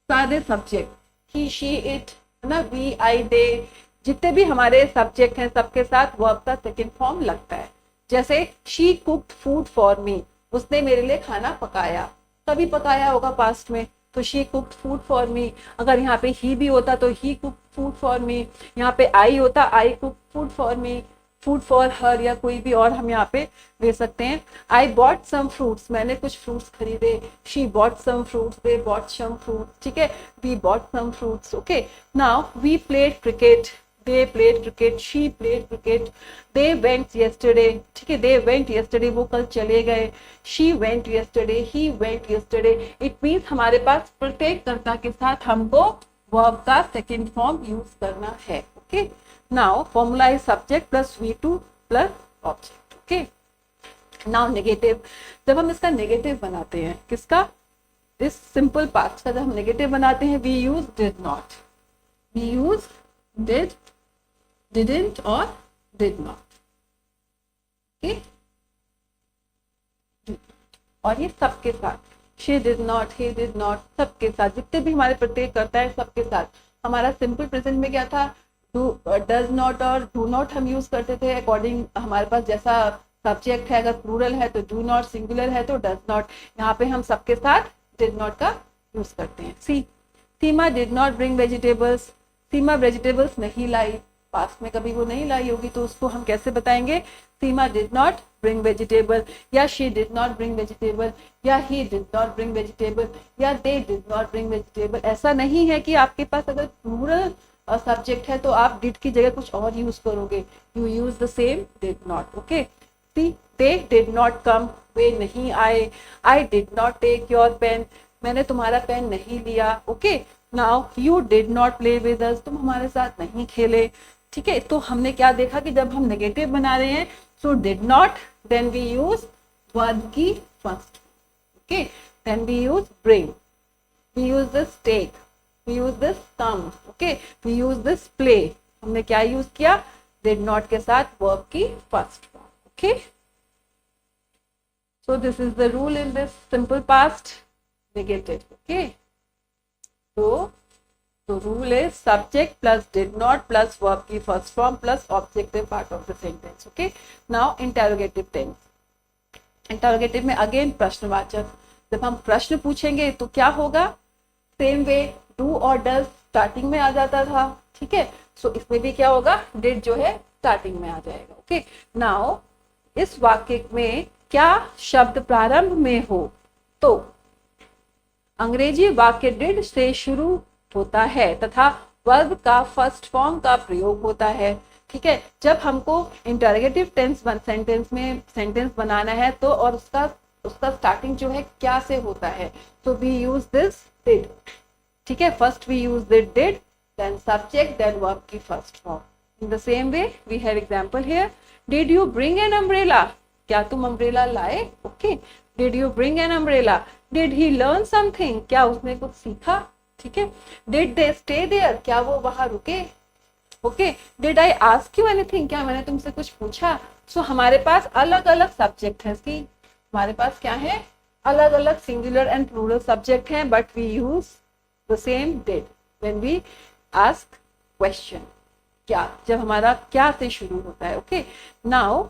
सारे सब्जेक्ट, ही, शी, इट, है ना, वी आई दे, जितने भी हमारे सब्जेक्ट हैं सबके साथ वर्ब का सेकंड फॉर्म लगता है। जैसे शी कुक्ड फूड फॉर मी, उसने मेरे लिए खाना पकाया, कभी पकाया होगा पास्ट में, तो she cooked food for me. अगर यहाँ पे ही भी होता तो he cooked food for me, यहाँ पे आई होता I cooked food for me, food for her, या कोई भी और हम यहाँ पे दे सकते हैं। आई बॉट सम फ्रूट्स, मैंने कुछ फ्रूट्स खरीदे, she bought some fruits, they bought some fruits, ठीक है, we bought some fruits. Okay, now we played cricket, they played cricket, she played cricket, they went yesterday, ठीक है, they went yesterday, वो कल चले गए, she went yesterday, he went yesterday। it means हमारे पास प्रत्येक कर्ता के साथ हमको verb का second form यूज करना है। Okay, now formula is subject plus V2 plus object। Okay, now negative, जब हम इसका negative बनाते हैं, किसका, इस simple past का जब हम negative बनाते हैं, we use did not, we use did, didn't और did not। okay? और ये सबके साथ, she did not, he did not, सबके साथ, जितने भी हमारे प्रत्येक करता है सबके साथ। हमारा सिंपल प्रेजेंट में क्या था, डू, डज नॉट और डू नॉट हम यूज करते थे अकॉर्डिंग हमारे पास जैसा सब्जेक्ट है, अगर प्लूरल है तो डू नॉट, सिंगुलर है तो डज नॉट। यहाँ पे हम सबके साथ डिड नॉट का यूज करते हैं। See, Seema did not bring vegetables, Seema vegetables नहीं लाई, पास्ट में कभी वो नहीं लाई होगी तो उसको हम कैसे बताएंगे, Seema did not bring vegetable, या she did not bring vegetable, या he did not bring vegetable, या they did not bring vegetable. ऐसा नहीं है कि आपके पास अगर प्लूरल सब्जेक्ट है तो आप डिड की जगह कुछ और यूज करोगे, you use the same did not. Okay, see, they did not come, वे नहीं आए, I did not take your pen, मैंने तुम्हारा पेन नहीं लिया। Okay, now you did not play with us, तुम हमारे साथ नहीं खेले। ठीक है, तो हमने क्या देखा कि जब हम नेगेटिव बना रहे हैं so did not, then we use verb की first. Okay, then we use bring, we use this take, we use this come, okay, we use this play. हमने क्या यूज किया, डिड नॉट के साथ वर्ब की first form. Okay, so this is the rule in this simple past negative। okay, so the rule is subject plus did not plus verb की first form plus objective part of the sentence। okay, now interrogative tense। interrogative में again प्रश्नवाचक, जब हम प्रश्न पूछेंगे तो क्या होगा, सेम वे डू और डज स्टार्टिंग में आ जाता था। ठीक है, सो इसमें भी क्या होगा, डिड जो है स्टार्टिंग में आ जाएगा। ओके, नाउ इस वाक्य में क्या शब्द प्रारंभ में हो, तो अंग्रेजी वाक्य डिड से शुरू होता है तथा वर्ब का फर्स्ट फॉर्म का प्रयोग होता है। ठीक है, जब हमको इंटरोगेटिव टेंस सेंटेंस में सेंटेंस बनाना है तो और उसका स्टार्टिंग जो है क्या से होता है, तो वी यूज दिस डिड। ठीक है, first we use this did, then subject, then verb की first form. In the same way we have example here, did you bring an umbrella, क्या तुम अम्ब्रेला लाए। Okay, did you bring an umbrella, did he learn something, क्या उसने कुछ सीखा। ठीक है, डिड दे स्टे देयर, क्या वो वहां रुके। Okay, did I ask you anything, क्या मैंने तुमसे कुछ पूछा। सो हमारे पास अलग अलग सब्जेक्ट है, सी हमारे पास क्या है, अलग अलग सिंगुलर एंड प्लूरल सब्जेक्ट हैं, but we use the same did when we ask question. क्या, जब हमारा क्या से शुरू होता है। ओके, नाउ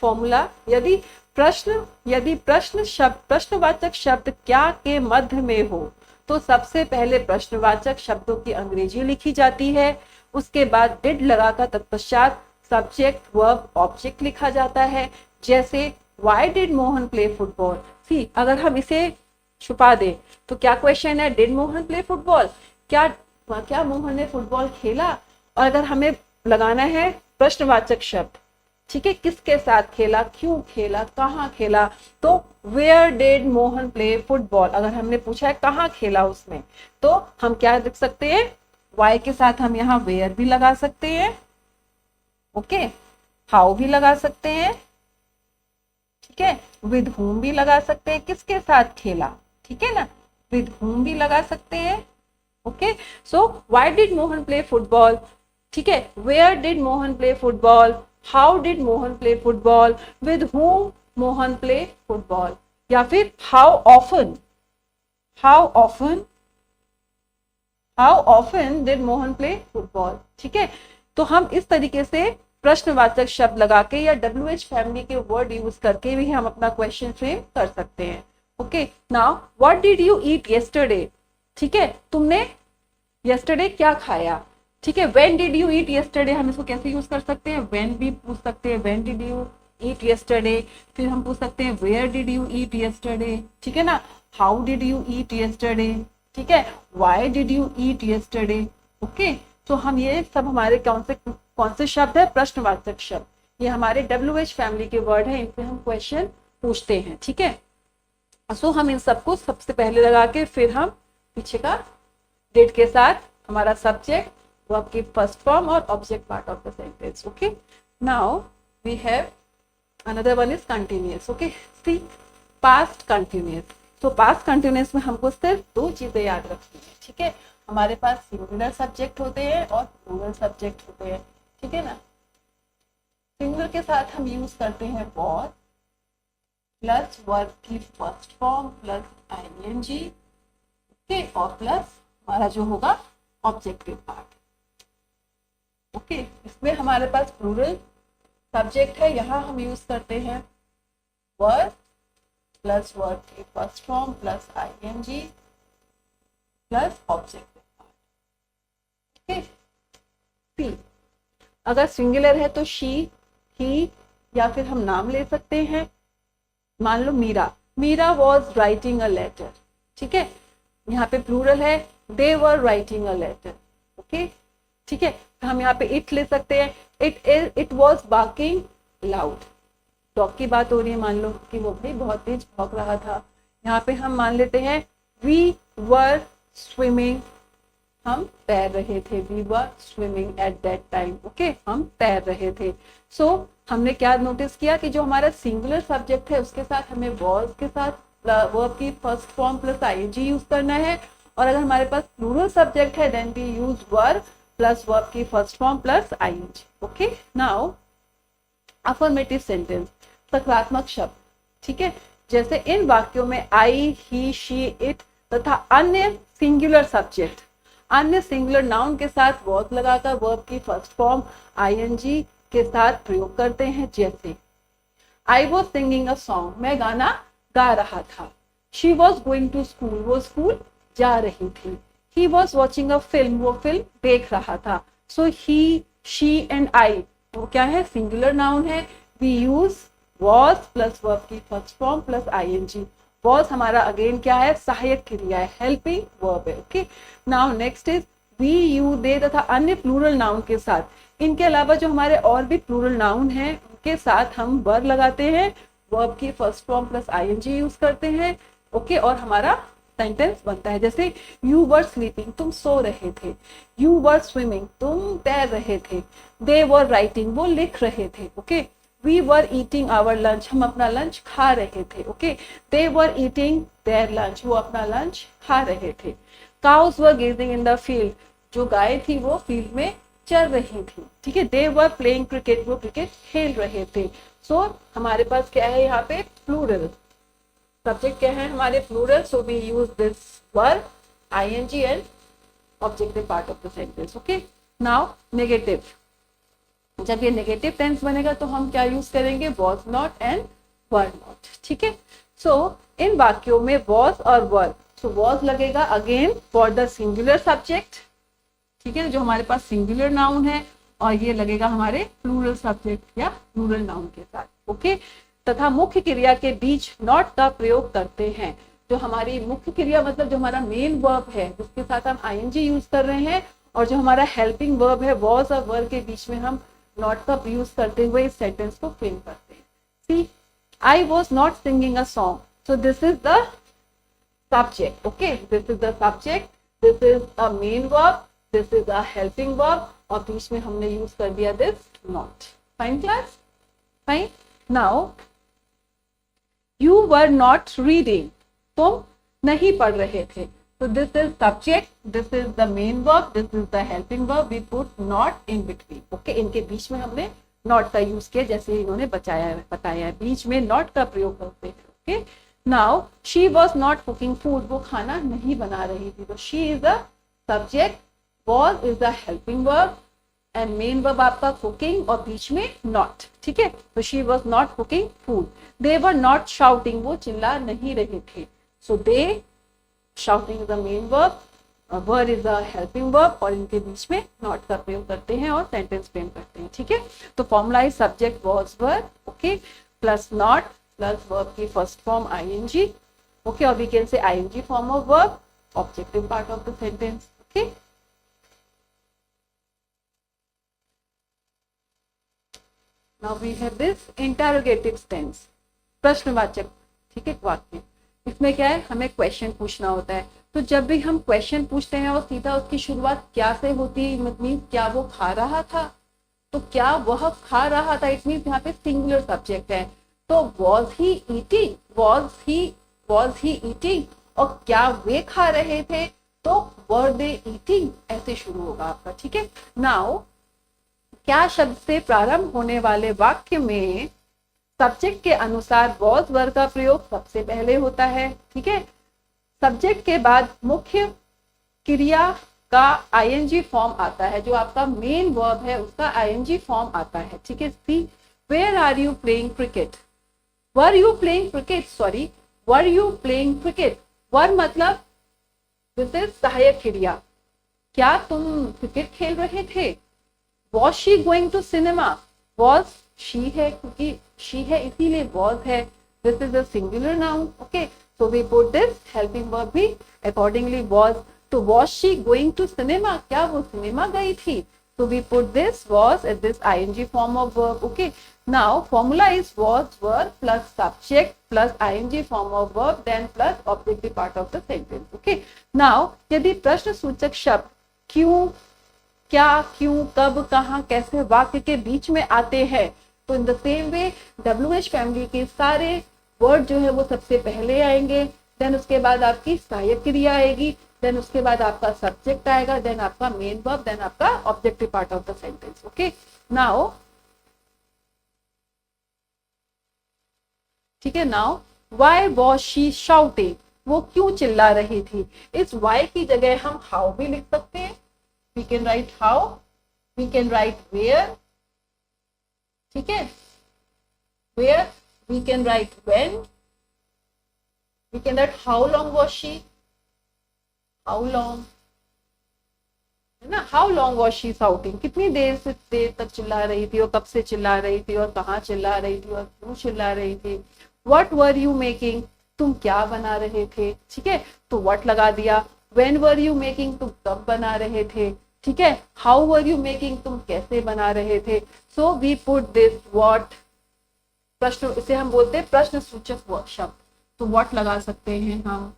फॉर्मूला, यदि प्रश्न शब्द प्रश्नवाचक शब्द क्या के मध्य में हो तो सबसे पहले प्रश्नवाचक शब्दों की अंग्रेजी लिखी जाती है, उसके बाद डिड लगाकर तत्पश्चात सब्जेक्ट वर्ब ऑब्जेक्ट लिखा जाता है। जैसे why did Mohan play football, see अगर हम इसे छुपा दे तो क्या क्वेश्चन है, डिड मोहन प्ले फुटबॉल, क्या मोहन ने फुटबॉल खेला। और अगर हमें लगाना है प्रश्नवाचक शब्द, ठीक है, किसके साथ खेला, क्यों खेला, कहाँ खेला, तो where did Mohan play football. अगर हमने पूछा है कहाँ खेला उसमें, तो हम क्या लिख सकते हैं, वाई के साथ हम यहाँ वेयर भी लगा सकते हैं। ओके, हाउ भी लगा सकते हैं। ठीक है, विद whom भी लगा सकते हैं, किसके साथ खेला। ठीक है ना, विद whom भी लगा सकते हैं। Okay, so why did Mohan play football. ठीक है, where did Mohan play football, how did Mohan play football, with whom Mohan play football, या फिर how often how often did Mohan play football. ठीक है, तो हम इस तरीके से प्रश्नवाचक शब्द लगा के या WH फैमिली के वर्ड यूज करके भी हम अपना क्वेश्चन फ्रेम कर सकते हैं। Okay, now what did you eat yesterday. ठीक है, तुमने येस्टरडे क्या खाया। ठीक है, when did you eat yesterday, हम इसको कैसे यूज कर सकते हैं, व्हेन भी पूछ सकते हैं, when did you eat yesterday. फिर हम पूछ सकते हैं where did you eat yesterday. ठीक है ना, how did you eat yesterday. ठीक है, why did you eat yesterday. Okay, तो हम ये सब हमारे कौन से शब्द है, प्रश्नवाचक शब्द, ये हमारे WH फैमिली के वर्ड है, इनसे हम क्वेश्चन पूछते हैं। ठीक है, सो हम इन सबको सबसे पहले लगा के फिर हम पीछे का डिड के साथ हमारा सब्जेक्ट, वर्ब की फर्स्ट फॉर्म और object part of the sentence. Okay, now we have another one is continuous. Okay, see past continuous. तो पास्ट कंटिन्यूअस में हमको सिर्फ दो चीजें याद रखनी है। ठीक है, हमारे पास सिंगुलर सब्जेक्ट होते हैं और प्लूरल सब्जेक्ट होते हैं। ठीक है ना, सिंगुलर के साथ हम यूज करते हैं वॉज प्लस वर्ब की first form plus ING। Okay, और प्लस हमारा जो होगा ऑब्जेक्टिव पार्ट। ओके, इसमें हमारे पास प्लूरल सब्जेक्ट है, यहाँ हम यूज करते हैं वर्ब प्लस वर्ब की first form plus ING plus objective part. Okay, see अगर सिंगुलर है तो शी, ही, या फिर हम नाम ले सकते हैं। मान लो Meera was writing a letter. ठीक है, यहाँ पे प्लूरल है, they were writing a letter. Okay, ठीक है, तो हम यहाँ पे इट ले सकते हैं, it was barking loud. Dog की बात हो रही है, मान लो कि वो भी बहुत तेज भौंक रहा था। यहाँ पे हम मान लेते हैं वी वर स्विमिंग, हम तैर रहे थे, we were swimming at that time. Okay, हम तैर रहे थे। सो हमने क्या नोटिस किया कि जो हमारा सिंगुलर सब्जेक्ट है उसके साथ हमें वॉज के साथ वर्ब की first form plus ING use करना है, और अगर हमारे पास प्लूरल सब्जेक्ट है then we use verb plus verb की first form plus ING। Okay, now affirmative sentence, सकारात्मक शब्द। ठीक है, जैसे इन वाक्यों में आई, ही, शी, इट तथा अन्य सिंगुलर सब्जेक्ट, अन्य सिंगुलर नाउन के साथ वॉज लगाकर वर्ब की फर्स्ट फॉर्म ING के साथ प्रयोग करते हैं। जैसे I was singing a song, मैं गाना गा रहा था। She was going to school, वो स्कूल जा रही थी। He was watching a film, वो फिल्म देख रहा था। सो ही, शी एंड आई वो क्या है, सिंगुलर नाउन है। We use was plus verb की first form plus ING। Was हमारा अगेन क्या है, सहायक क्रिया है, हेल्पिंग वर्ब है। Okay, now next is we, you, they तथा अन्य प्लूरल नाउन के साथ। इनके अलावा जो हमारे और भी प्लूरल नाउन हैं उनके साथ हम वर्ब लगाते हैं, वर्ब की first form plus ING use करते हैं। ओके, और हमारा सेंटेंस बनता है। जैसे यू वर स्लीपिंग, तुम सो रहे थे। यू वर स्विमिंग, तुम तैर रहे थे। दे वर राइटिंग, वो लिख रहे थे। Okay, we were eating our lunch, हम अपना लंच खा रहे थे। Okay, they were eating their lunch, वो अपना लंच खा रहे थे। Cows were gazing in the field, जो गाय थी वो फील्ड में चल रही थी। ठीक है, दे वर प्लेइंग क्रिकेट, वो क्रिकेट खेल रहे थे। सो हमारे पास क्या है यहाँ पे, प्लूरल सब्जेक्ट क्या है हमारे, plural. So we use this verb ING and objective part of the sentence. Okay, now negative, जब ये नेगेटिव टेंस बनेगा तो हम क्या यूज करेंगे, was not and were not. ठीक है, सो इन वाक्यों में वॉज और वर, सो वॉज लगेगा again for the singular subject. ठीक है, जो हमारे पास सिंगुलर नाउन है, और ये लगेगा हमारे प्लूरल सब्जेक्ट या प्लूरल नाउन के साथ। ओके, तथा मुख्य क्रिया के बीच नॉट का प्रयोग करते हैं। जो हमारी मुख्य क्रिया मतलब जो हमारा मेन वर्ब है उसके साथ हम ING यूज कर रहे हैं, और जो हमारा हेल्पिंग वर्ब है वॉज और वर के बीच में हम नॉट का यूज करते हुए इस सेंटेंस को फ्रेम करते हैं। See I was not singing a song, so this is the subject. Okay, this is the subject, this is a main verb, this is a helping verb, और बीच में हमने यूज कर दिया this not. Fine class? Fine. Now you were not reading, तुम नहीं पढ़ रहे थे। So this is subject, this is the main verb, this is the helping verb, we put not in between. Okay, इनके बीच में हमने not का use किया, जैसे इन्होंने बताया है, बीच में not का प्रयोग करते हैं। Okay, now she was not cooking food, वो खाना नहीं बना रही थी। तो she is a subject, was is the helping verb and main verb आपका कुकिंग और बीच में नॉट, ठीक है। तो she was not cooking food, they were not shouting, वो चिल्ला नहीं रहे थे। So they, shouting is the main verb, were is the helping verb और इनके बीच में नॉट का प्रयोग करते हैं और सेंटेंस फ्रेम करते हैं, ठीक है। तो formula is subject was were, okay, plus not plus verb की फर्स्ट फॉर्म आईएनजी, ओके, और we can say ING form of verb, objective part of the sentence, okay. Now we have this interrogative tense, प्रश्नवाचक, ठीक है, वाक्य। इसमें क्या है, हमें क्वेश्चन पूछना होता है। तो जब भी हम क्वेश्चन पूछते हैं और सीधा उसकी शुरुआत क्या से होती है, मतलब क्या वो खा रहा था, तो क्या वह खा रहा था, इट मीन्स यहाँ पे सिंगुलर सब्जेक्ट है। तो was he eating, was he eating, और क्या वे खा रहे थे, तो were they eating, ऐसे शुरू होगा आपका, ठीक है। नाउ क्या शब्द से प्रारंभ होने वाले वाक्य में सब्जेक्ट के अनुसार was वर्ब का प्रयोग सबसे पहले होता है, ठीक है। सब्जेक्ट के बाद मुख्य क्रिया का आईएनजी फॉर्म आता है, जो आपका मेन वर्ब है उसका आईएनजी फॉर्म आता है, ठीक है। See, where are you playing cricket, were you playing cricket, sorry, were you playing cricket, were मतलब दिस इज सहायक क्रिया, क्या तुम क्रिकेट खेल रहे थे। Was she going to cinema, was she है, क्योंकि she है इसीलिए was है, this is a singular noun, okay, so we put this helping verb भी accordingly was। तो was she going to cinema, क्या वो सिनेमा गई थी, so we put this was at this ing form of verb, okay। Now formula is was verb plus subject plus ing form of verb then plus objective part of the sentence, okay। Now यदि प्रश्न सूचक शब्द क्यों, क्या, क्यों, कब, कहाँ, कैसे वाक्य के बीच में आते हैं, तो इन the same way WH family के सारे वर्ड जो है वो सबसे पहले आएंगे, देन उसके बाद आपकी सहायक क्रिया आएगी, देन उसके बाद आपका सब्जेक्ट आएगा, देन आपका मेन वर्ब, देन आपका objective part of the sentence, okay. Now, ठीक है, now why was she shouting, वो क्यों चिल्ला रही थी। इस व्हाई की जगह हम हाउ भी लिख सकते हैं, we can write how, we can write where, ठीक है, where, we can write when, we can write how long was she, how long, है ना, how long was she shouting, कितनी देर से देर तक चिल्ला रही थी और कब से चिल्ला रही थी और कहाँ चिल्ला रही थी और क्यों चिल्ला रही थी। what were you making, तुम क्या बना रहे थे, ठीक है, तो what लगा दिया। when were you making, तुम कब बना रहे थे, ठीक है। how were you making, तुम कैसे बना रहे थे। so we put this what, प्रश्न, इसे हम बोलते हैं प्रश्न सूचक शब्द, तो what लगा सकते हैं हम,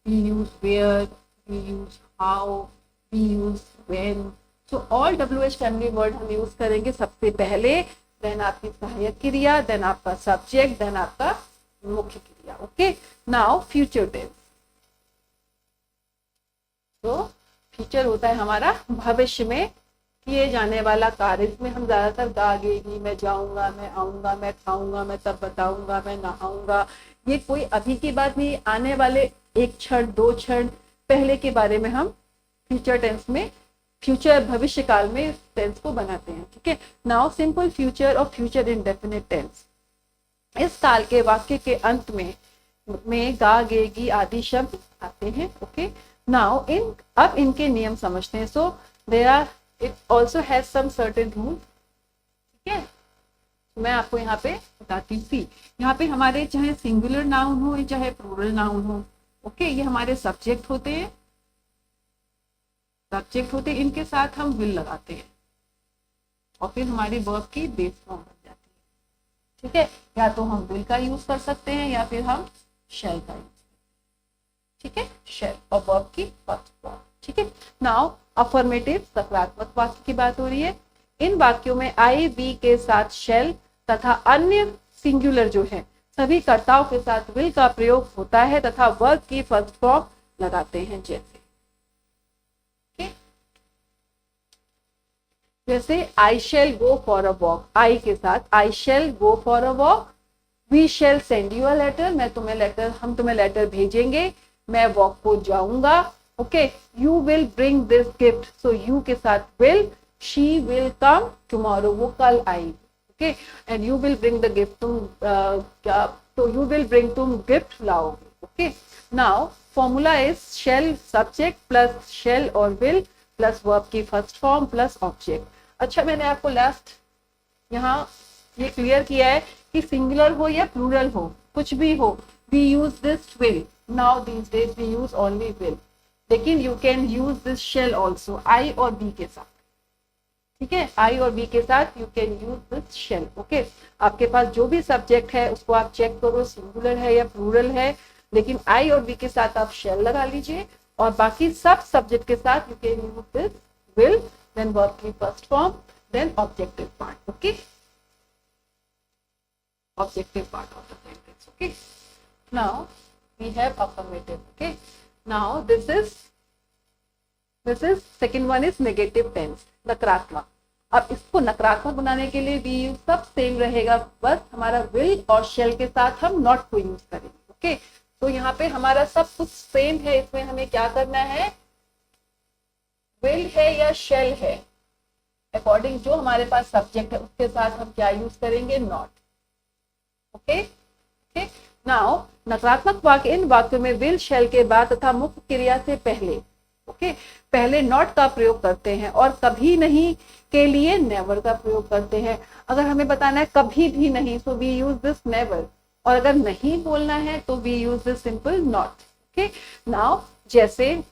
we use where, we use how, we use when, so all WH family word हम यूज करेंगे सबसे पहले, देन आपकी सहायक क्रिया, देन आपका सब्जेक्ट, देन आपका मुख्य क्रिया, ओके। नाउ फ्यूचर टेंस, तो फ्यूचर होता है हमारा भविष्य में किए जाने वाला कार्य, इसमें हम ज्यादातर गागेगी, मैं जाऊंगा, मैं आऊंगा, मैं खाऊंगा, मैं तब बताऊंगा, मैं नहाऊंगा, ये कोई अभी की बात नहीं, आने वाले एक क्षण, दो क्षण पहले के बारे में हम फ्यूचर टेंस में, फ्यूचर भविष्य काल में इस टेंस को बनाते हैं, ठीक है। नाउ सिंपल फ्यूचर और फ्यूचर इंडेफिनिट टेंस, इस काल के वाक्य के अंत में गा, गेगी आदि शब्द आते हैं, ओके। नाउ अब इनके नियम समझते हैं। So there are, it also has some certain rule, ठीक है, मैं आपको यहाँ पे बताती हूँ। सी, यहाँ पे हमारे चाहे सिंगुलर नाउन हो चाहे प्लूरल नाउन हो, ओके, ये हमारे सब्जेक्ट होते हैं, इनके साथ हम विल लगाते हैं और फिर हमारी वर्ब की बेस फॉर्म बन जाती है, ठीक है। या तो हम विल का यूज कर सकते हैं या फिर हम शैल का यूज, ठीक है, शैल और वर्ब की फर्स्ट फॉर्म, ठीक है। नाउ अफर्मेटिव सकारात्मक वाक्य की बात हो रही है। इन वाक्यों में आई, वी के साथ शैल तथा अन्य सिंगुलर जो है सभी कर्ताओं के साथ विल का प्रयोग होता है तथा वर्ब की फर्स्ट फॉर्म लगाते हैं, जैसे आई shall go for a walk, I के साथ I shall go for a walk, we shall send you a letter, हम तुम्हें लेटर भेजेंगे, मैं वॉक को जाऊंगा, okay, you will bring this gift, so you के साथ will, she will come tomorrow, वो कल आएगी, okay, and you will bring the gift, तुम क्या, तो यू विल ब्रिंग, तुम गिफ्ट लाओगे, okay. Now formula is shall subject plus shall और विल प्लस वर्ब की फर्स्ट फॉर्म प्लस ऑब्जेक्ट। अच्छा, मैंने आपको लास्ट यहाँ ये क्लियर किया है कि सिंगुलर हो या प्लूरल हो, कुछ भी हो, we use this will, now these days we use only will, लेकिन you can use this shall also I और बी के साथ, ठीक है, आई और बी के साथ you can use this shall, okay. आपके पास जो भी सब्जेक्ट है उसको आप चेक करो सिंगुलर है या प्लूरल है, लेकिन आई और बी के साथ आप शेल लगा लीजिए, और बाकी सब सब्जेक्ट के साथ you can use this will, then verb की first form, then objective part, okay, objective part of the sentence, okay. Now we have affirmative, okay. Now this is second one is negative tense, नकारात्मक। अब इसको नकारात्मक बनाने के लिए भी सब सेम रहेगा, बस हमारा विल और शेल के साथ हम नॉट को यूज करेंगे, ओके। तो यहाँ पे हमारा सब कुछ सेम है, इसमें हमें क्या करना है, विल है या शेल है, अकॉर्डिंग जो हमारे पास सब्जेक्ट है उसके साथ हम क्या यूज करेंगे, नॉट, ओके ओके। नाउ नकारात्मक वाक्य, इन वाक्यों में विल शेल के बाद तथा मुख्य क्रिया से पहले, ओके, पहले नॉट का प्रयोग करते हैं, और कभी नहीं के लिए नेवर का प्रयोग करते हैं। अगर हमें बताना है कभी भी नहीं, so we use this never, और अगर नहीं बोलना है तो we use this simple not, okay. Now जैसे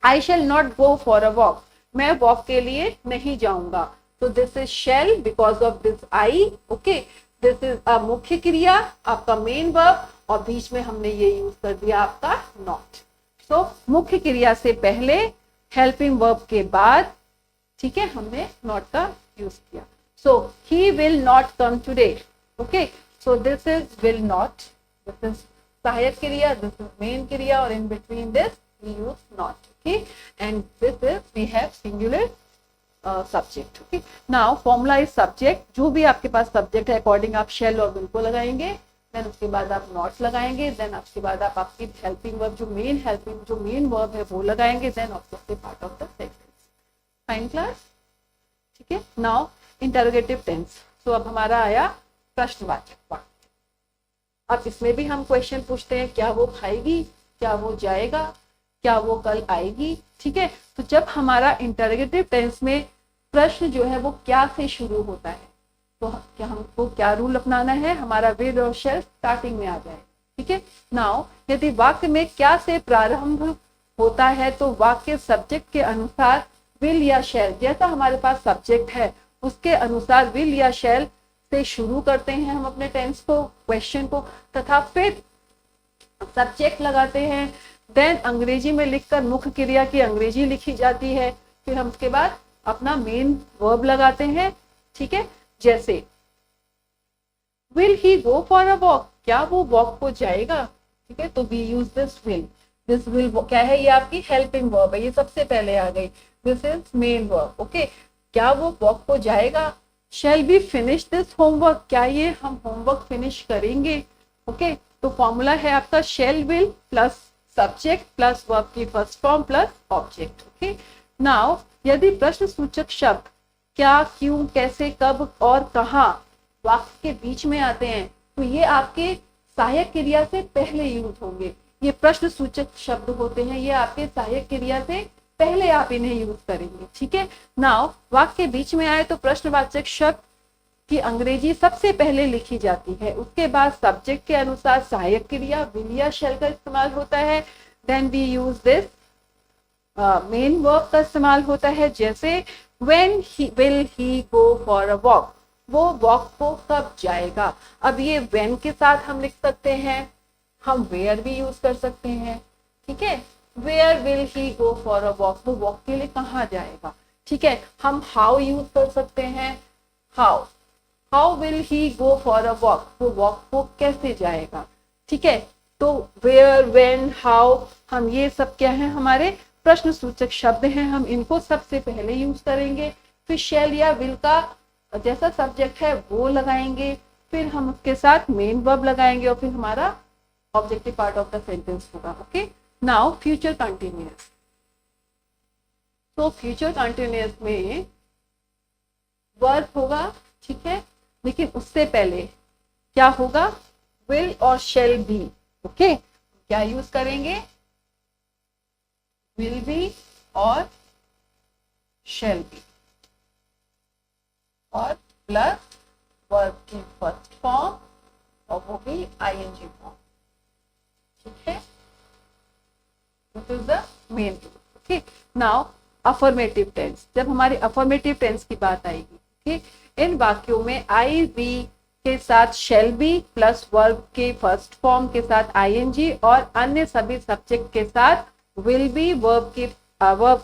I shall not go for a walk, मैं वॉक के लिए नहीं जाऊंगा, तो this is shall because of this I, okay. This is a मुख्य क्रिया, आपका मेन वर्ब, और बीच में हमने ये यूज कर दिया आपका नॉट। सो मुख्य क्रिया से पहले, हेल्पिंग वर्ब के बाद, ठीक है, हमने नॉट का यूज किया। So he will not come today, okay, so this is will not, this is सहायक क्रिया, दिस इज मेन क्रिया, और in between this we use not, okay, and this is we have singular subject, okay. Now formula is subject, जो भी आपके पास subject है according आप शेल और विल को लगाएंगे, देन उसके बाद आप नॉट लगाएंगे, देन उसके बाद आप आपकी हेल्पिंग वर्ब, जो मेन वर्ब है वो लगाएंगे, then objective part of the sentence. Fine class, ठीक है। नाउ इंटरोगेटिव टेंस, सो अब हमारा आया प्रश्नवाचक वाक्य। अब इसमें भी हम क्वेश्चन पूछते हैं, क्या वो खाएगी, क्या वो जाएगा, क्या वो कल आएगी, ठीक है। तो जब हमारा इंटरोगेटिव टेंस में प्रश्न जो है वो क्या से शुरू होता है, तो क्या हमको क्या रूल अपनाना है, हमारा विल और शेल स्टार्टिंग में आ जाए, ठीक है। नाउ यदि वाक्य में क्या से प्रारंभ होता है तो वाक्य सब्जेक्ट के अनुसार विल या शेल, जैसा हमारे पास सब्जेक्ट है उसके अनुसार विल या शेल से शुरू करते हैं हम अपने टेंस को, क्वेश्चन को, तथा फिर सब्जेक्ट लगाते हैं, देन अंग्रेजी में लिखकर मुख्य क्रिया की अंग्रेजी लिखी जाती है, फिर हम उसके बाद अपना मेन वर्ब लगाते हैं, ठीक है। जैसे will he go for a walk, क्या वो वॉक को जाएगा, ठीक है, तो we use this will, this will क्या है, ये आपकी हेल्पिंग वर्ब है, ये सबसे पहले आ गई, this is main verb, okay. क्या वो वॉक को जाएगा, shall be finish this homework, क्या ये हम होमवर्क फिनिश करेंगे, ओके। तो फॉर्मूला है आपका shall will plus subject plus verb की first form plus object, okay. Now यदि प्रश्न सूचक शब्द क्या, क्यों, कैसे, कब और कहाँ वाक्य के बीच में आते हैं, तो ये आपके सहायक क्रिया से पहले यूज होंगे। ये प्रश्न सूचक शब्द होते हैं, ये आपके सहायक क्रिया से पहले आप इन्हें यूज करेंगे, ठीक है। नाउ वाक्य के बीच में आए तो प्रश्नवाचक शब्द की अंग्रेजी सबसे पहले लिखी जाती है, उसके बाद सब्जेक्ट के अनुसार सहायक क्रिया विल या शेल का इस्तेमाल होता है, then we use this main verb का इस्तेमाल होता है, जैसे when will he go for a walk, वो वॉक को कब जाएगा। अब ये व्हेन के साथ हम लिख सकते हैं, हम वेयर भी यूज कर सकते हैं, ठीक है। Where will he go for a walk, वो वॉक के लिए कहाँ जाएगा, ठीक है। हम हाउ यूज कर सकते हैं, how will he go for a walk, वो वॉक को कैसे जाएगा, ठीक है। तो वेयर, व्हेन, हाउ, हम ये सब क्या है, हमारे प्रश्न सूचक शब्द हैं, हम इनको सबसे पहले यूज करेंगे, फिर शेल या विल का जैसा सब्जेक्ट है वो लगाएंगे, फिर हम उसके साथ मेन वर्ब लगाएंगे, और फिर हमारा objective part of the sentence होगा, ओके। Now future continuous. तो फ्यूचर कंटिन्यूअस में वर्ब होगा, ठीक है, लेकिन उससे पहले क्या होगा, विल और शेल बी। ओके, क्या यूज करेंगे, विल बी और शेल बी, और प्लस वर्ब की फर्स्ट फॉर्म और वो भी आईएनजी फॉर्म, ठीक है। This is the main rule. Okay, now affirmative tense. जब हमारी अफर्मेटिव टेंस की बात आएगी, ओके, इन वाक्यों में आई बी के साथ शेल बी प्लस वर्ब के फर्स्ट फॉर्म के साथ आईएनजी और अन्य सभी सब्जेक्ट के साथ विल बी वर्ब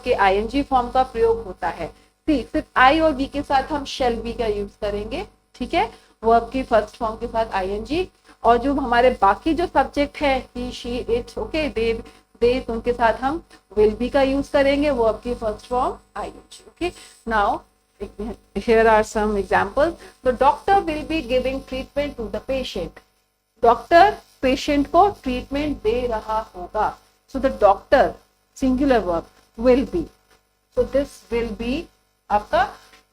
के आईएनजी फॉर्म का प्रयोग होता है। सिर्फ आई और बी के साथ हम शेल बी का यूज करेंगे, ठीक है, वर्ब की फर्स्ट फॉर्म के साथ आईएनजी, और जो हमारे बाकी जो सब्जेक्ट है he she it, okay, they, उनके साथ हम विल बी का यूज करेंगे, वर्ब की first form ING. Okay, now here are some examples. The doctor will be giving treatment to the patient. Doctor patient को ट्रीटमेंट दे रहा होगा। So the doctor singular verb will be. So this will be आपका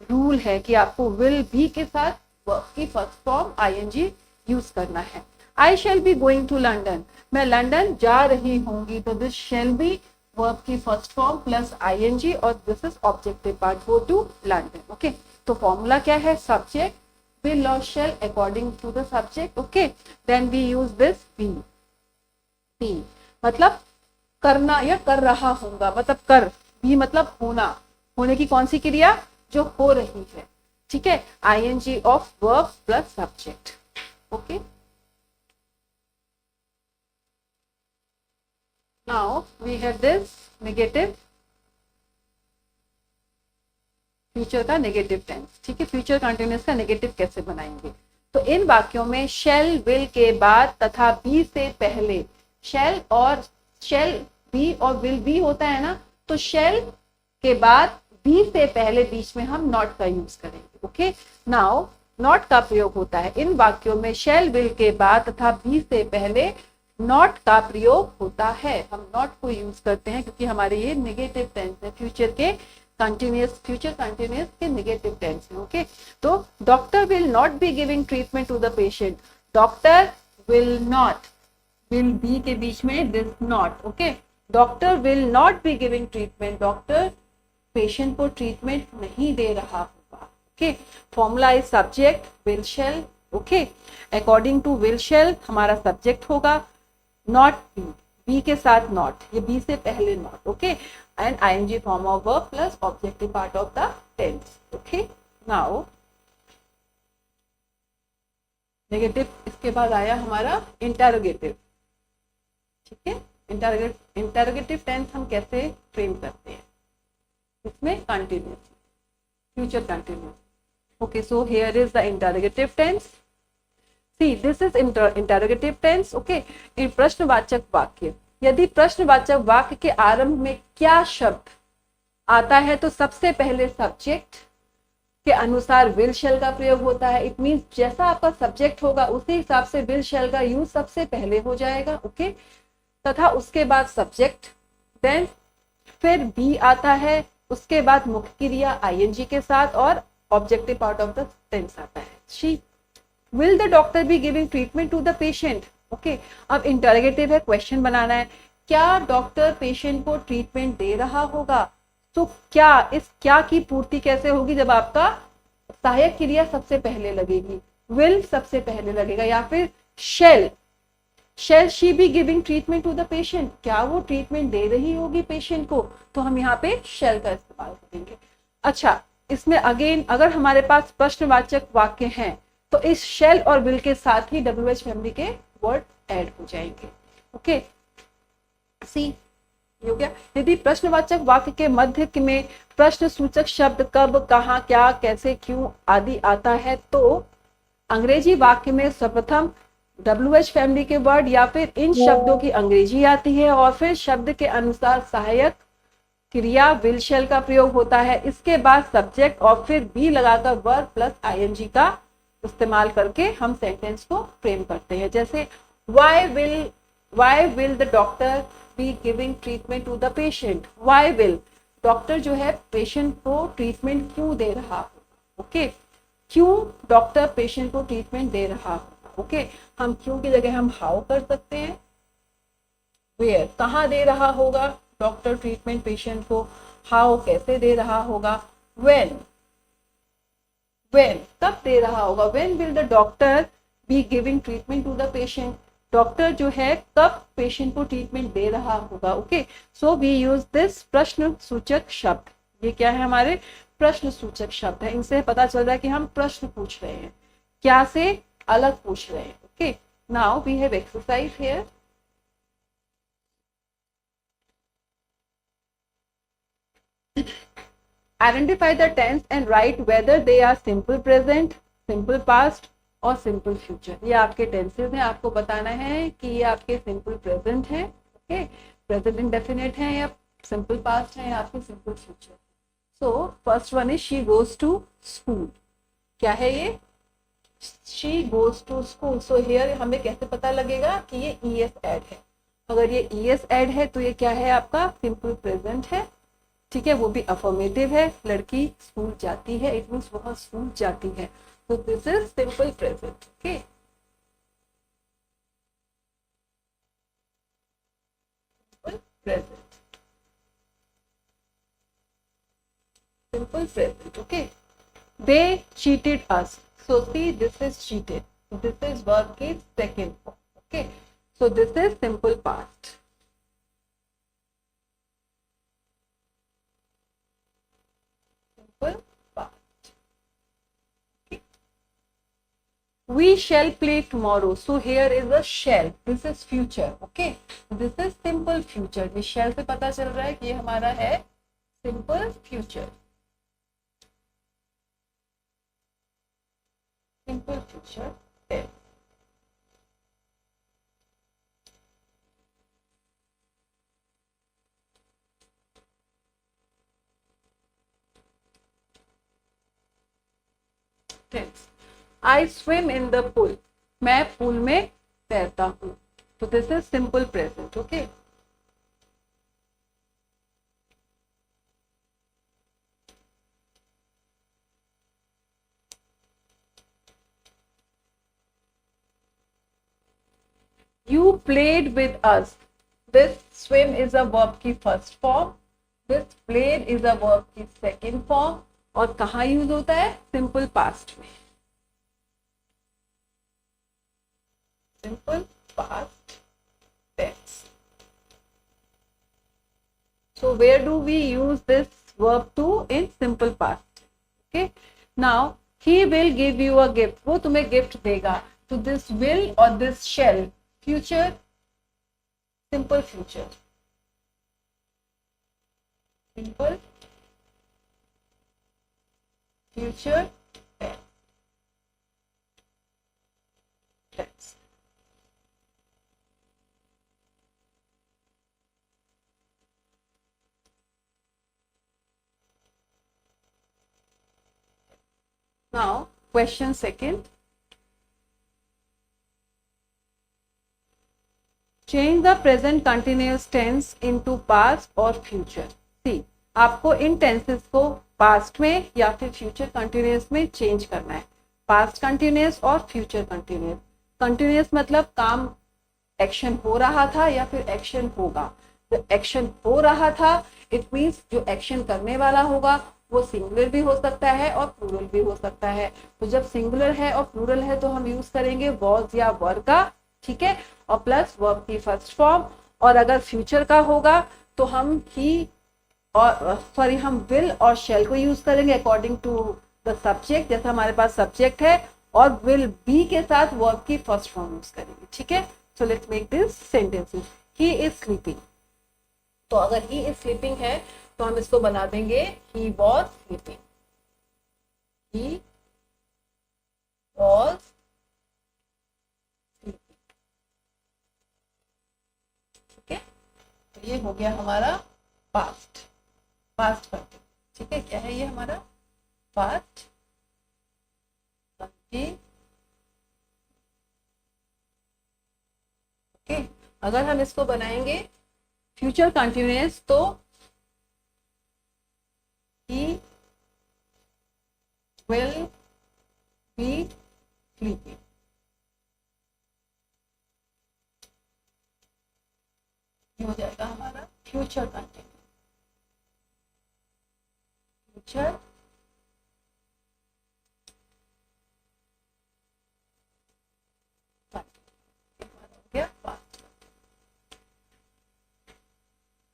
rule है कि आपको will be के साथ वर्ब की फर्स्ट फॉर्म आईएनजी यूज करना है। I shall be going to London, मैं लंदन जा रही होंगी, तो दिस शैल बी वर्ब की फर्स्ट फॉर्म प्लस आईएनजी और this is objective part, go to London. Okay, तो फॉर्मूला क्या है, subject will or shall according to the subject, okay, then we use this be मतलब करना या कर रहा होगा, मतलब कर, भी मतलब होना, होने की कौन सी क्रिया, जो हो रही है, ठीक है, ing of verb plus subject। okay, now we have this negative, future का नेगेटिव टेंस, ठीक है। फ्यूचर कंटिन्यूअस का नेगेटिव कैसे बनाएंगे, तो इन वाक्यों में शेल विल के बाद तथा बी से पहले, शेल बी और विल बी होता है ना, तो शेल के बाद बी से पहले बीच में हम नॉट का यूज करेंगे। ओके, नाउ नॉट का प्रयोग होता है इन वाक्यों में, शेल विल के बाद तथा बी से पहले नॉट का प्रयोग होता है। हम नॉट को यूज करते हैं क्योंकि हमारे ये नेगेटिव टेंस है, फ्यूचर कंटिन्यूअस के नेगेटिव टेंस है। ओके, तो doctor will not be giving treatment to the patient, doctor will not, will be के बीच में this not. Okay, doctor will not be giving treatment, doctor patient को treatment नहीं दे रहा होगा। Okay, formula is subject will shall. Okay, according to will shall हमारा subject होगा, नॉट बी के साथ नॉट, ये बी से पहले not. Okay, and ing form of verb plus objective part of the tense। okay, now negative, इसके बाद आया हमारा इंटरोगेटिव, ठीक है। इंटरोगेटिव टेंस हम कैसे फ्रेम करते हैं, इसमें continuous, future continuous. Okay, so here is the interrogative tense. See this is interrogative tense. Okay, इन प्रश्नवाचक वाक्य, यदि प्रश्नवाचक वाक्य के आरंभ में क्या शब्द आता है तो सबसे पहले सब्जेक्ट के अनुसार विल शेल का प्रयोग होता है। इट मींस जैसा आपका सब्जेक्ट होगा उसी हिसाब से विल शेल का यूज सबसे पहले हो जाएगा। ओके, तथा उसके बाद सब्जेक्ट, देन फिर बी आता है, उसके बाद मुख्य क्रिया आईएनजी के साथ और objective part of the tense आता है। She will the doctor be giving treatment to the patient. Okay, अब इंटरोगेटिव है, क्वेश्चन बनाना है, क्या डॉक्टर पेशेंट को ट्रीटमेंट दे रहा होगा। तो क्या, इस क्या की पूर्ति कैसे होगी, जब आपका सहायक क्रिया सबसे पहले लगेगी, विल सबसे पहले लगेगा, या फिर shall she be giving treatment to the patient, क्या वो ट्रीटमेंट दे रही होगी पेशेंट को, तो हम यहाँ पे शेल का इस्तेमाल करेंगे। अच्छा, इसमें अगेन अगर हमारे पास प्रश्नवाचक वाक्य हैं तो इस शेल और विल के साथ ही WH फैमिली के वर्ड ऐड हो जाएंगे। ओके, सी हो गया। यदि प्रश्नवाचक वाक्य के मध्य में प्रश्न सूचक शब्द कब, कहाँ, क्या, कैसे, क्यों आदि आता है तो अंग्रेजी वाक्य में सर्वप्रथम WH फैमिली के वर्ड या फिर इन शब्दों की अंग्रेजी आती है और फिर शब्द के अनुसार सहायक क्रिया विल शेल का प्रयोग होता है। इसके बाद सब्जेक्ट और फिर बी लगाकर वर्ब प्लस आईएनजी का इस्तेमाल करके हम सेंटेंस को फ्रेम करते हैं। जैसे why will the doctor be giving treatment to the patient, why will, doctor जो है पेशेंट को ट्रीटमेंट क्यों दे रहा, ओके, क्यों डॉक्टर पेशेंट को ट्रीटमेंट दे रहा, ओके, हम क्यों की जगह हम हाउ कर सकते हैं, वेयर कहाँ दे रहा होगा डॉक्टर ट्रीटमेंट पेशेंट को, हाउ कैसे दे रहा होगा, व्हेन कब दे रहा होगा, when will the doctor be giving treatment to the patient, doctor जो है कब पेशेंट को ट्रीटमेंट दे रहा होगा, okay, so we use this प्रश्न सूचक शब्द, ये क्या है हमारे प्रश्न सूचक शब्द है, इनसे पता चल रहा है कि हम प्रश्न पूछ रहे हैं, क्या से अलग पूछ रहे हैं, okay, now we have exercise here, identify the tense and write whether they are simple present, simple past और सिंपल फ्यूचर, ये आपके टेंसेज हैं, आपको बताना है कि ये आपके सिंपल प्रेजेंट है, ओके, प्रेजेंट इंडेफिनिट है या सिंपल पास्ट है या आपके simple future. So first one is she goes to school, क्या है ये, she goes to school, so here हमें कैसे पता लगेगा कि ये ईएस ऐड है, अगर ये ईएस ऐड है तो ये क्या है आपका सिंपल प्रेजेंट है, ठीक है, वो भी अफर्मेटिव है, लड़की स्कूल जाती है, इट मीन्स वह स्कूल जाती है, तो this is simple present, okay, present, simple present, okay, they cheated us, so see this is cheated, so this is verb की second form, okay, so this is simple past, simple past, okay, we shall play tomorrow, so here is a shall, this is future, okay, this is simple future, ये shall से पता चल रहा है कि ये हमारा है simple future, simple future tense, tense, I swim in the pool, मैं पूल में तैरता हूँ, तो this is simple present, okay, You played with us. This swim is a verb की first form. This played is a verb की second form. और कहाँ use होता है सिंपल पास्ट में, simple past tense. So where do we use this verb to in simple past? Okay. Now he will give you a gift. वो तुम्हें gift देगा. So this will or this shall future simple future. Simple future tense. Now question second. Change the present continuous tense into past or future. See, आपको इन tenses को past में या फिर future continuous में change करना है. Past continuous और future continuous. Continuous मतलब काम एक्शन हो रहा था या फिर एक्शन होगा. तो एक्शन हो रहा था इट मीन्स जो एक्शन करने वाला होगा वो सिंगुलर भी हो सकता है और प्लूरल भी हो सकता है. तो जब सिंगुलर है और प्लूरल है तो हम यूज करेंगे वॉज या वर का, ठीक है, और प्लस वर्ब की फर्स्ट फॉर्म. और अगर फ्यूचर का होगा तो हम ही और सॉरी हम विल और शेल को यूज करेंगे अकॉर्डिंग टू द सब्जेक्ट. जैसे हमारे पास सब्जेक्ट है और विल बी के साथ वर्ब की फर्स्ट फॉर्म यूज करेंगे, ठीक है. So let's make this sentences. He is sleeping. तो अगर ही इज स्लीपिंग है तो हम इसको बना देंगे he was sleeping. He was sleeping. ठीक है, तो ये हो गया हमारा पास्ट. पास्ट कंटिन्यूअस, ठीक है. क्या है ये हमारा पास्ट कंटिन्यूअस. ओके, अगर हम इसको बनाएंगे फ्यूचर कंटिन्यूअस तो he will be sleeping। ये हो जाएगा हमारा future continuous. Future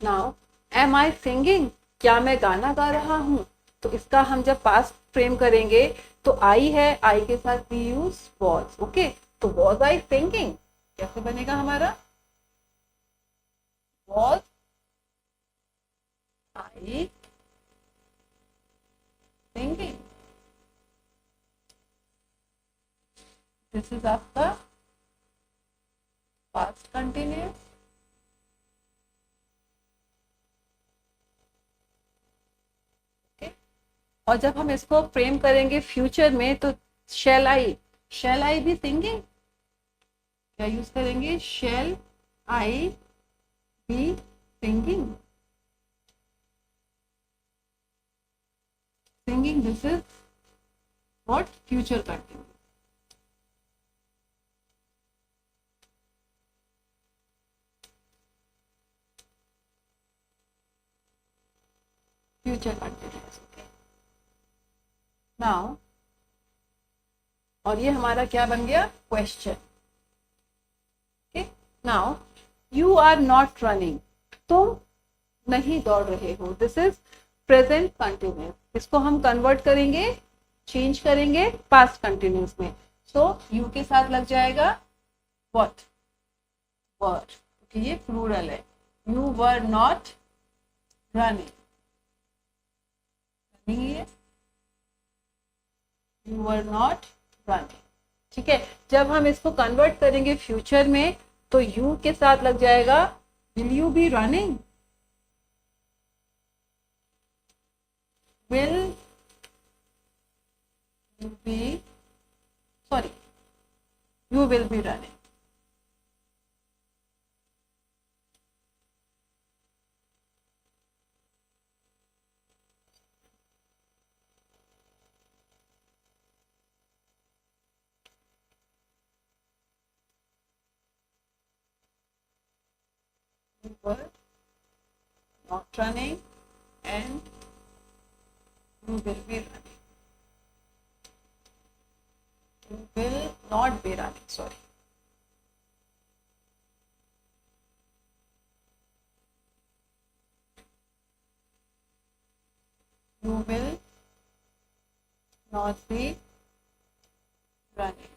now am I singing, क्या मैं गाना गा रहा हूं? तो इसका हम जब पास्ट फ्रेम करेंगे तो आई है, आई के साथ वी यूज वॉज। ओके, तो वॉज आई सिंगिंग कैसे बनेगा हमारा? Was I singing. This is आपका पास्ट कंटिन्यूअस। और जब हम इसको फ्रेम करेंगे फ्यूचर में तो शैल आई बी सिंगिंग, क्या यूज करेंगे? Shall I be singing. Singing, this is what? Future continuous. Future continuous. Okay, now और ये हमारा क्या बन गया? Question. Okay, now you are not running, तुम नहीं दौड़ रहे हो। This is present continuous. इसको हम कन्वर्ट करेंगे, चेंज करेंगे पास्ट कंटिन्यूअस में। सो यू के साथ लग जाएगा व्हाट? वर, क्योंकि ये प्लूरल है। You were not running, you were not running. ठीक है, जब हम इसको कन्वर्ट करेंगे फ्यूचर में तो यू के साथ लग जाएगा will you be running, will you be, sorry, you will be running। You were not running and you will be running। You will not be running, sorry। You will not be running।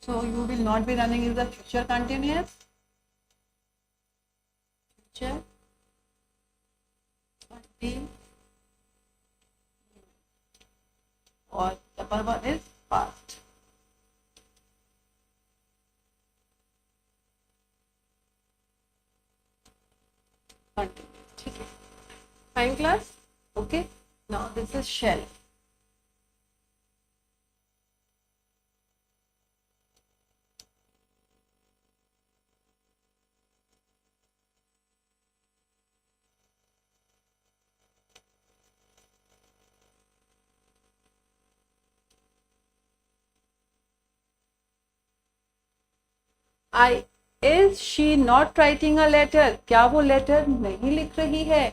So you will not be running is the future continuous। Future continuous, और the one is past। Continuous, ठीक है। Fine class, okay। Now this is shell। I is she not writing a letter, क्या वो letter नहीं लिख रही है?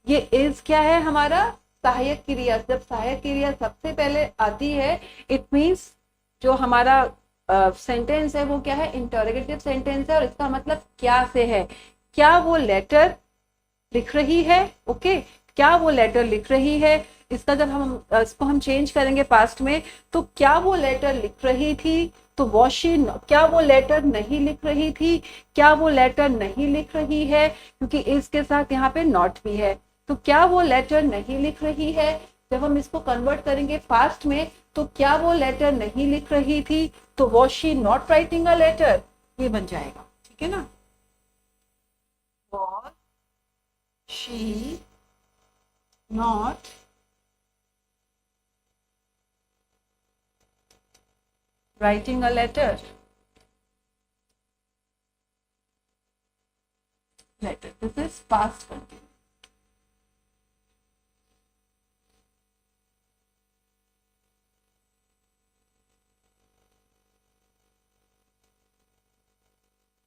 ये इज क्या है? हमारा सहायक क्रिया। जब सहायक क्रिया सबसे पहले आती है इट मीन्स जो हमारा सेंटेंस है वो क्या है? इंटरोगेटिव सेंटेंस है और इसका मतलब क्या से है। क्या वो लेटर लिख रही है? ओके, क्या वो लेटर लिख रही है? इसका जब हम इसको हम चेंज करेंगे पास्ट में तो क्या वो लेटर लिख रही थी? तो वॉज शी, क्या वो लेटर नहीं लिख रही थी? क्या वो लेटर नहीं लिख रही है? क्योंकि इसके साथ यहाँ पे नॉट भी है। तो क्या वो लेटर नहीं लिख रही है? जब हम इसको कन्वर्ट करेंगे फास्ट में तो क्या वो लेटर नहीं लिख रही थी? तो was she not writing a letter, ये बन जाएगा। ठीक है ना? Was she not writing a letter। This is past continuous.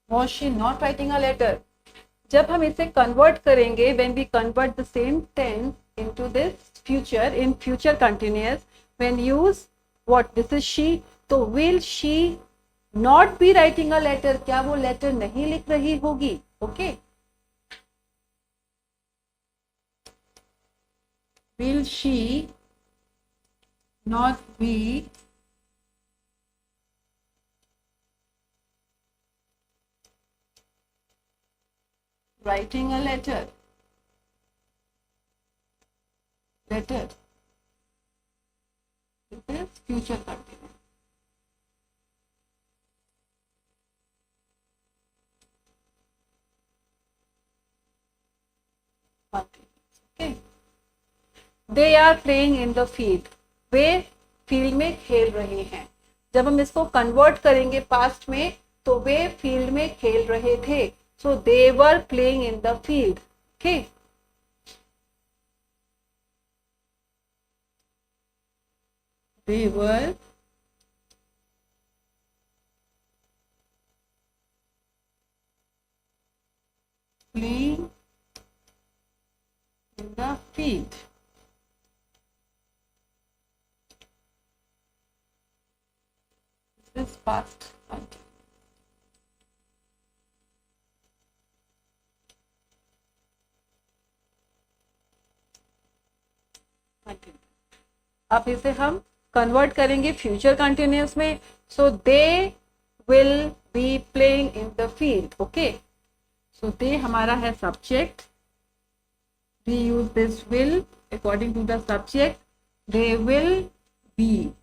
Was she not writing a letter? जब हम इसे कन्वर्ट करेंगे, when we convert the same tense into this future, in future continuous, when use what, this is she, तो will she not be writing a letter, क्या वो letter नहीं लिख रही होगी? Okay, will she not be writing a letter? Letter, this is future continuous. Okay, they are playing in the field, way field में खेल रहे हैं। जब हम इसको कन्वर्ट करेंगे पास्ट में, तो वे फील्ड में खेल रहे थे, so they were playing in the field. Okay, they were playing in the field. This is past continuous. अब इसे हम कन्वर्ट करेंगे फ्यूचर कंटिन्यूस में, so they will be playing in the field. Okay, so they हमारा है subject, we use this will according to the subject, they will be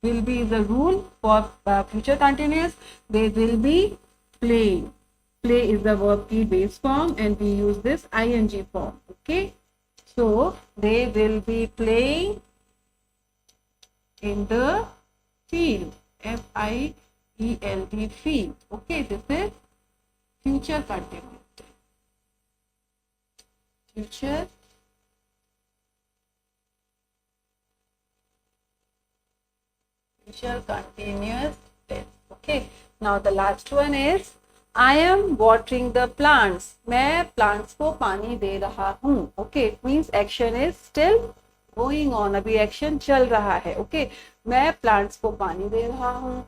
is a rule for future continuous, they will be playing, play is the verb key base form and we use this ing form. Okay, so they will be playing in the field, field, field. Okay, this is future continuous. Future continuous tense. Okay, now the last one is I am watering the plants. मैं plants को पानी दे रहा हूँ. Okay, it means action is still going on. अभी action चल रहा है. Okay, मैं plants को पानी दे रहा हूँ.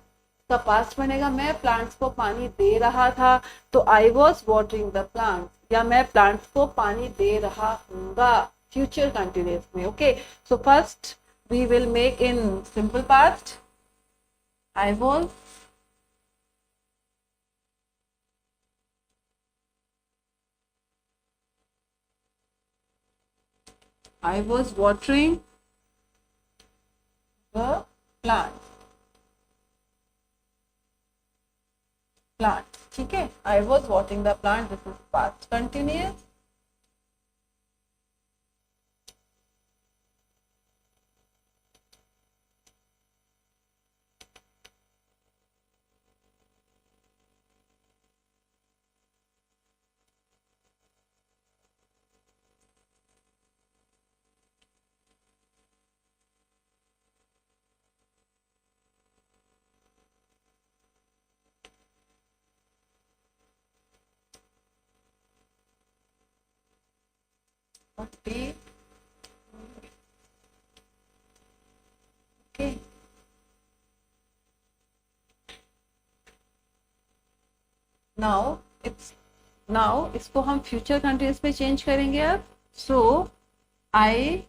का पास्ट बनेगा मैं प्लांट्स को पानी दे रहा था, तो I was watering the plants, या मैं प्लांट्स को पानी दे रहा हूँगा फ्यूचर कंटिन्यूस में। Okay, so first we will make in simple past, I was watering the plant, ठीक है, I was watering the plant, this is past continuous। Okay, now इसको हम फ्यूचर कंटिन्यूस पे चेंज करेंगे अब। सो आई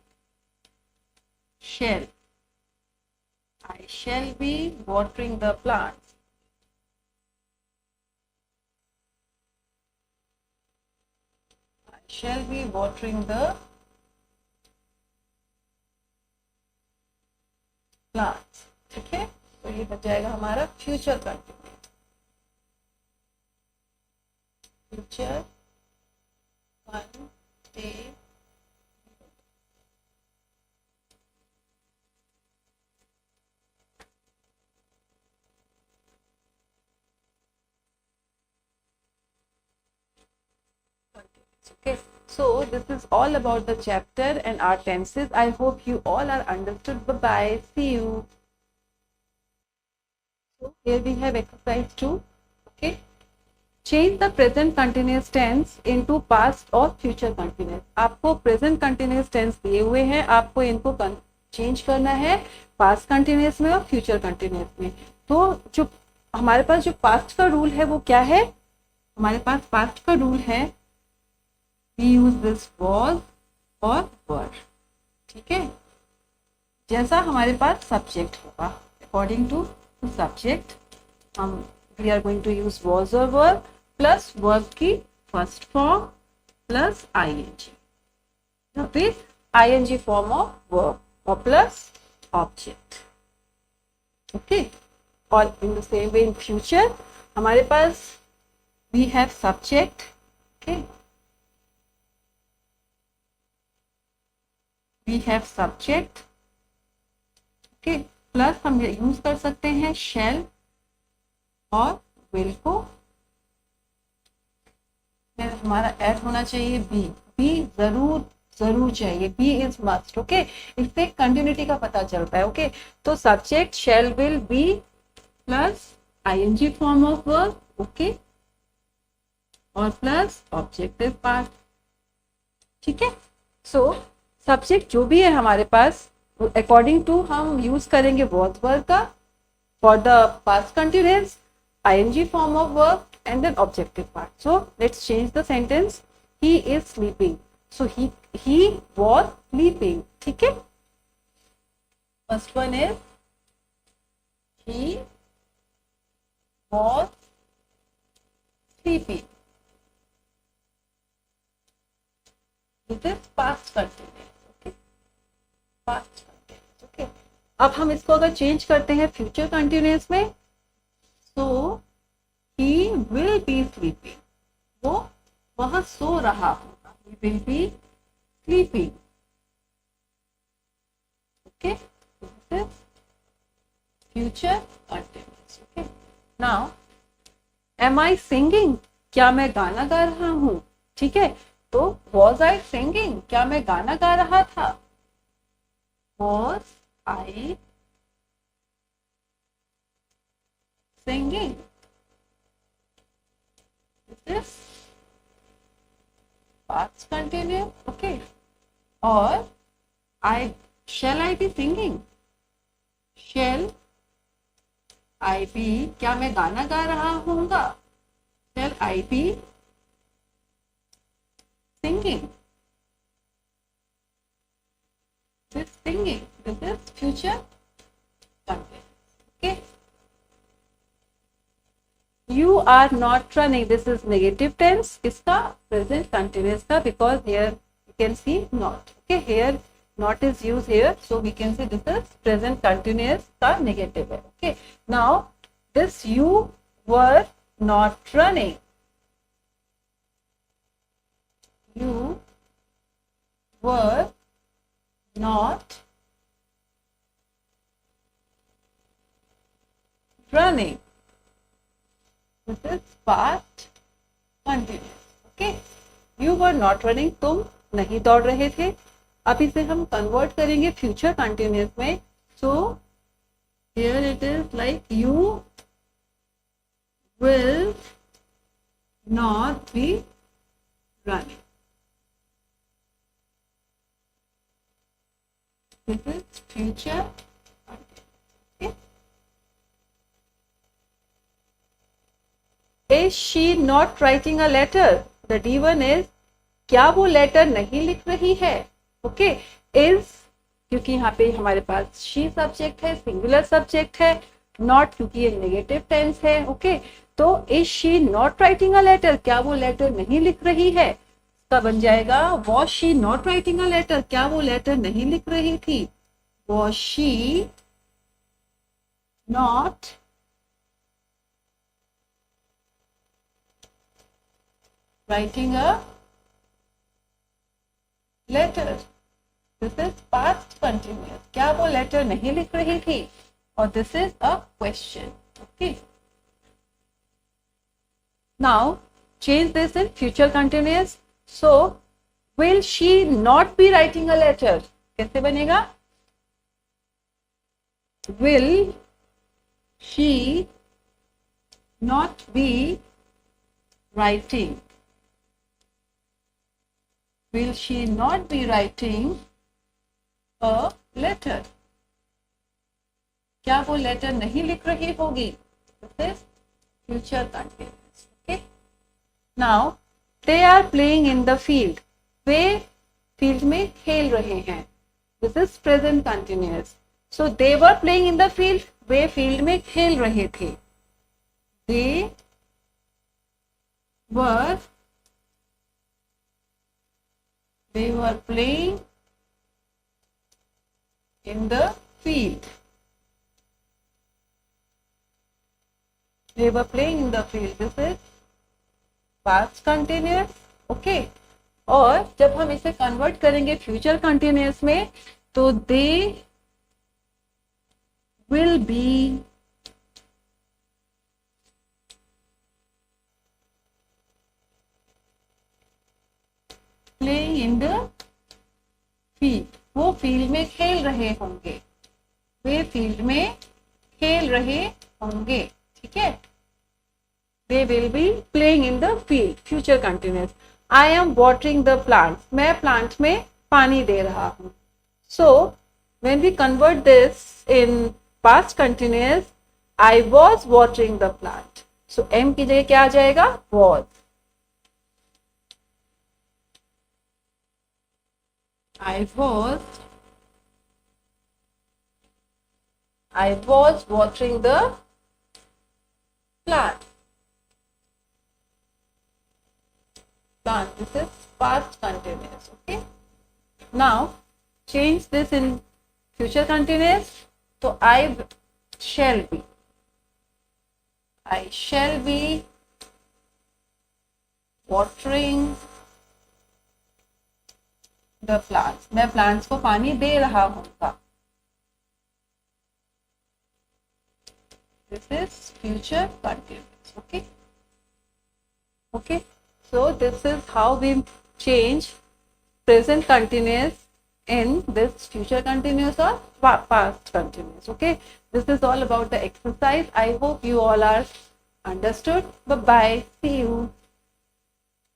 shall be watering the plants, I shall be watering the plants। ठीक है, तो ये बच जाएगा हमारा future continuous, future one day Okay, so this is all about the chapter and our tenses. I hope you all are understood. Bye bye, see you. So here we have exercise 2. Okay, change the present continuous tense into past or future continuous. आपको present continuous tense दिए हुए हैं, आपको इनको change करना है past continuous में और future continuous में. तो जो हमारे पास जो past का रूल है वो क्या है? हमारे पास past का रूल है we use this was और were. ठीक है, जैसा हमारे पास subject होगा according to the subject हम we are going to use was or were plus verb की first form plus ing. Now this ing form of verb or plus object. Okay, or in the same way in future हमारे पास we have subject. Okay, we have subject. Okay, plus हम use कर सकते हैं shall और will को. हमारा add होना चाहिए बी जरूर चाहिए, बी इज मस्ट. ओके, इससे कंटिन्यूटी का पता चलता है. ओके, तो subject shall will be plus ing form of verb. Okay, और प्लस ऑब्जेक्टिव पार्ट. ठीक है, सो सब्जेक्ट जो भी है हमारे पास अकॉर्डिंग टू हम यूज करेंगे was verb का for the past continuous, ing form of verb and then objective part. So let's change the sentence. He is sleeping. So he was sleeping. ठीक है, first one is he was sleeping. This is past continuous. Okay, past continuous. Okay, अब हम इसको अगर change करते हैं future continuous में, so he will be sleeping. वो वहां सो रहा होगा. He will be sleeping. Okay, this is future continuous. Okay, now am I singing? क्या मैं गाना गा रहा हूं? ठीक है, तो was I singing? क्या मैं गाना गा रहा था? Was I singing? This is past continuous. Okay, और shall I be singing? Shall I be? क्या मैं गाना गा रहा हूँगा? Shall I be singing? This singing. This is future continuous. Okay. You are not running. This is negative tense. किसका? Present continuous का, because here you can see not. Okay, here not is used here, so we can say this is present continuous का negative है. Okay. Now this you were not running. You were not running. This is past continuous. Okay, you were not running. तुम नहीं दौड़ रहे थे. अब इसे हम कन्वर्ट करेंगे फ्यूचर कंटिन्यूअस में. So here it is like you will not be running. This is future continuous. Okay. Is she not writing a letter? The D1 is क्या वो लेटर नहीं लिख रही है. ओके, इज क्योंकि यहाँ पे हमारे पास शी सब्जेक्ट है, सिंगुलर सब्जेक्ट है. नॉट क्योंकि ये नेगेटिव टेंस है. ओके, तो is she not writing a letter? क्या वो लेटर नहीं लिख रही है? इसका बन जाएगा was she not writing a letter? क्या वो लेटर नहीं लिख रही थी? Was she not writing a letter. This is past continuous. क्या वो लेटर नहीं लिख रही थी? और this is a question. Okay. Now change this in future continuous. So will she not be writing a letter, कैसे बनेगा? Will she not be writing, will she not be writing a letter? क्या वो letter नहीं लिख रही होगी? This is future continuous. Okay. Now they are playing in the field. Way field में खेल रहे हैं. This is present continuous. So they were playing in the field. Way field में खेल रहे थे. They were playing in the field. They were playing in the field. This is past continuous. Okay. और जब हम इसे कन्वर्ट करेंगे future continuous में, तो they will be playing in the field. वो फील्ड में खेल रहे होंगे. वे फील्ड में खेल रहे होंगे. ठीक है. They will be playing in the field. Future continuous. I am watering the plants. मैं प्लांट में पानी दे रहा हूँ. So when we convert this in past continuous, I was watering the plant. So am की जगह क्या आ जाएगा? Was. I was watering the plant. This is past continuous. Okay. Now change this in future continuous. So I shall be watering the plants. मैं plants को पानी दे रहा हूँगा. This is future continuous. Okay. Okay. So this is how we change present continuous in this future continuous or past continuous. Okay. This is all about the exercise. I hope you all are understood. Bye bye. See you.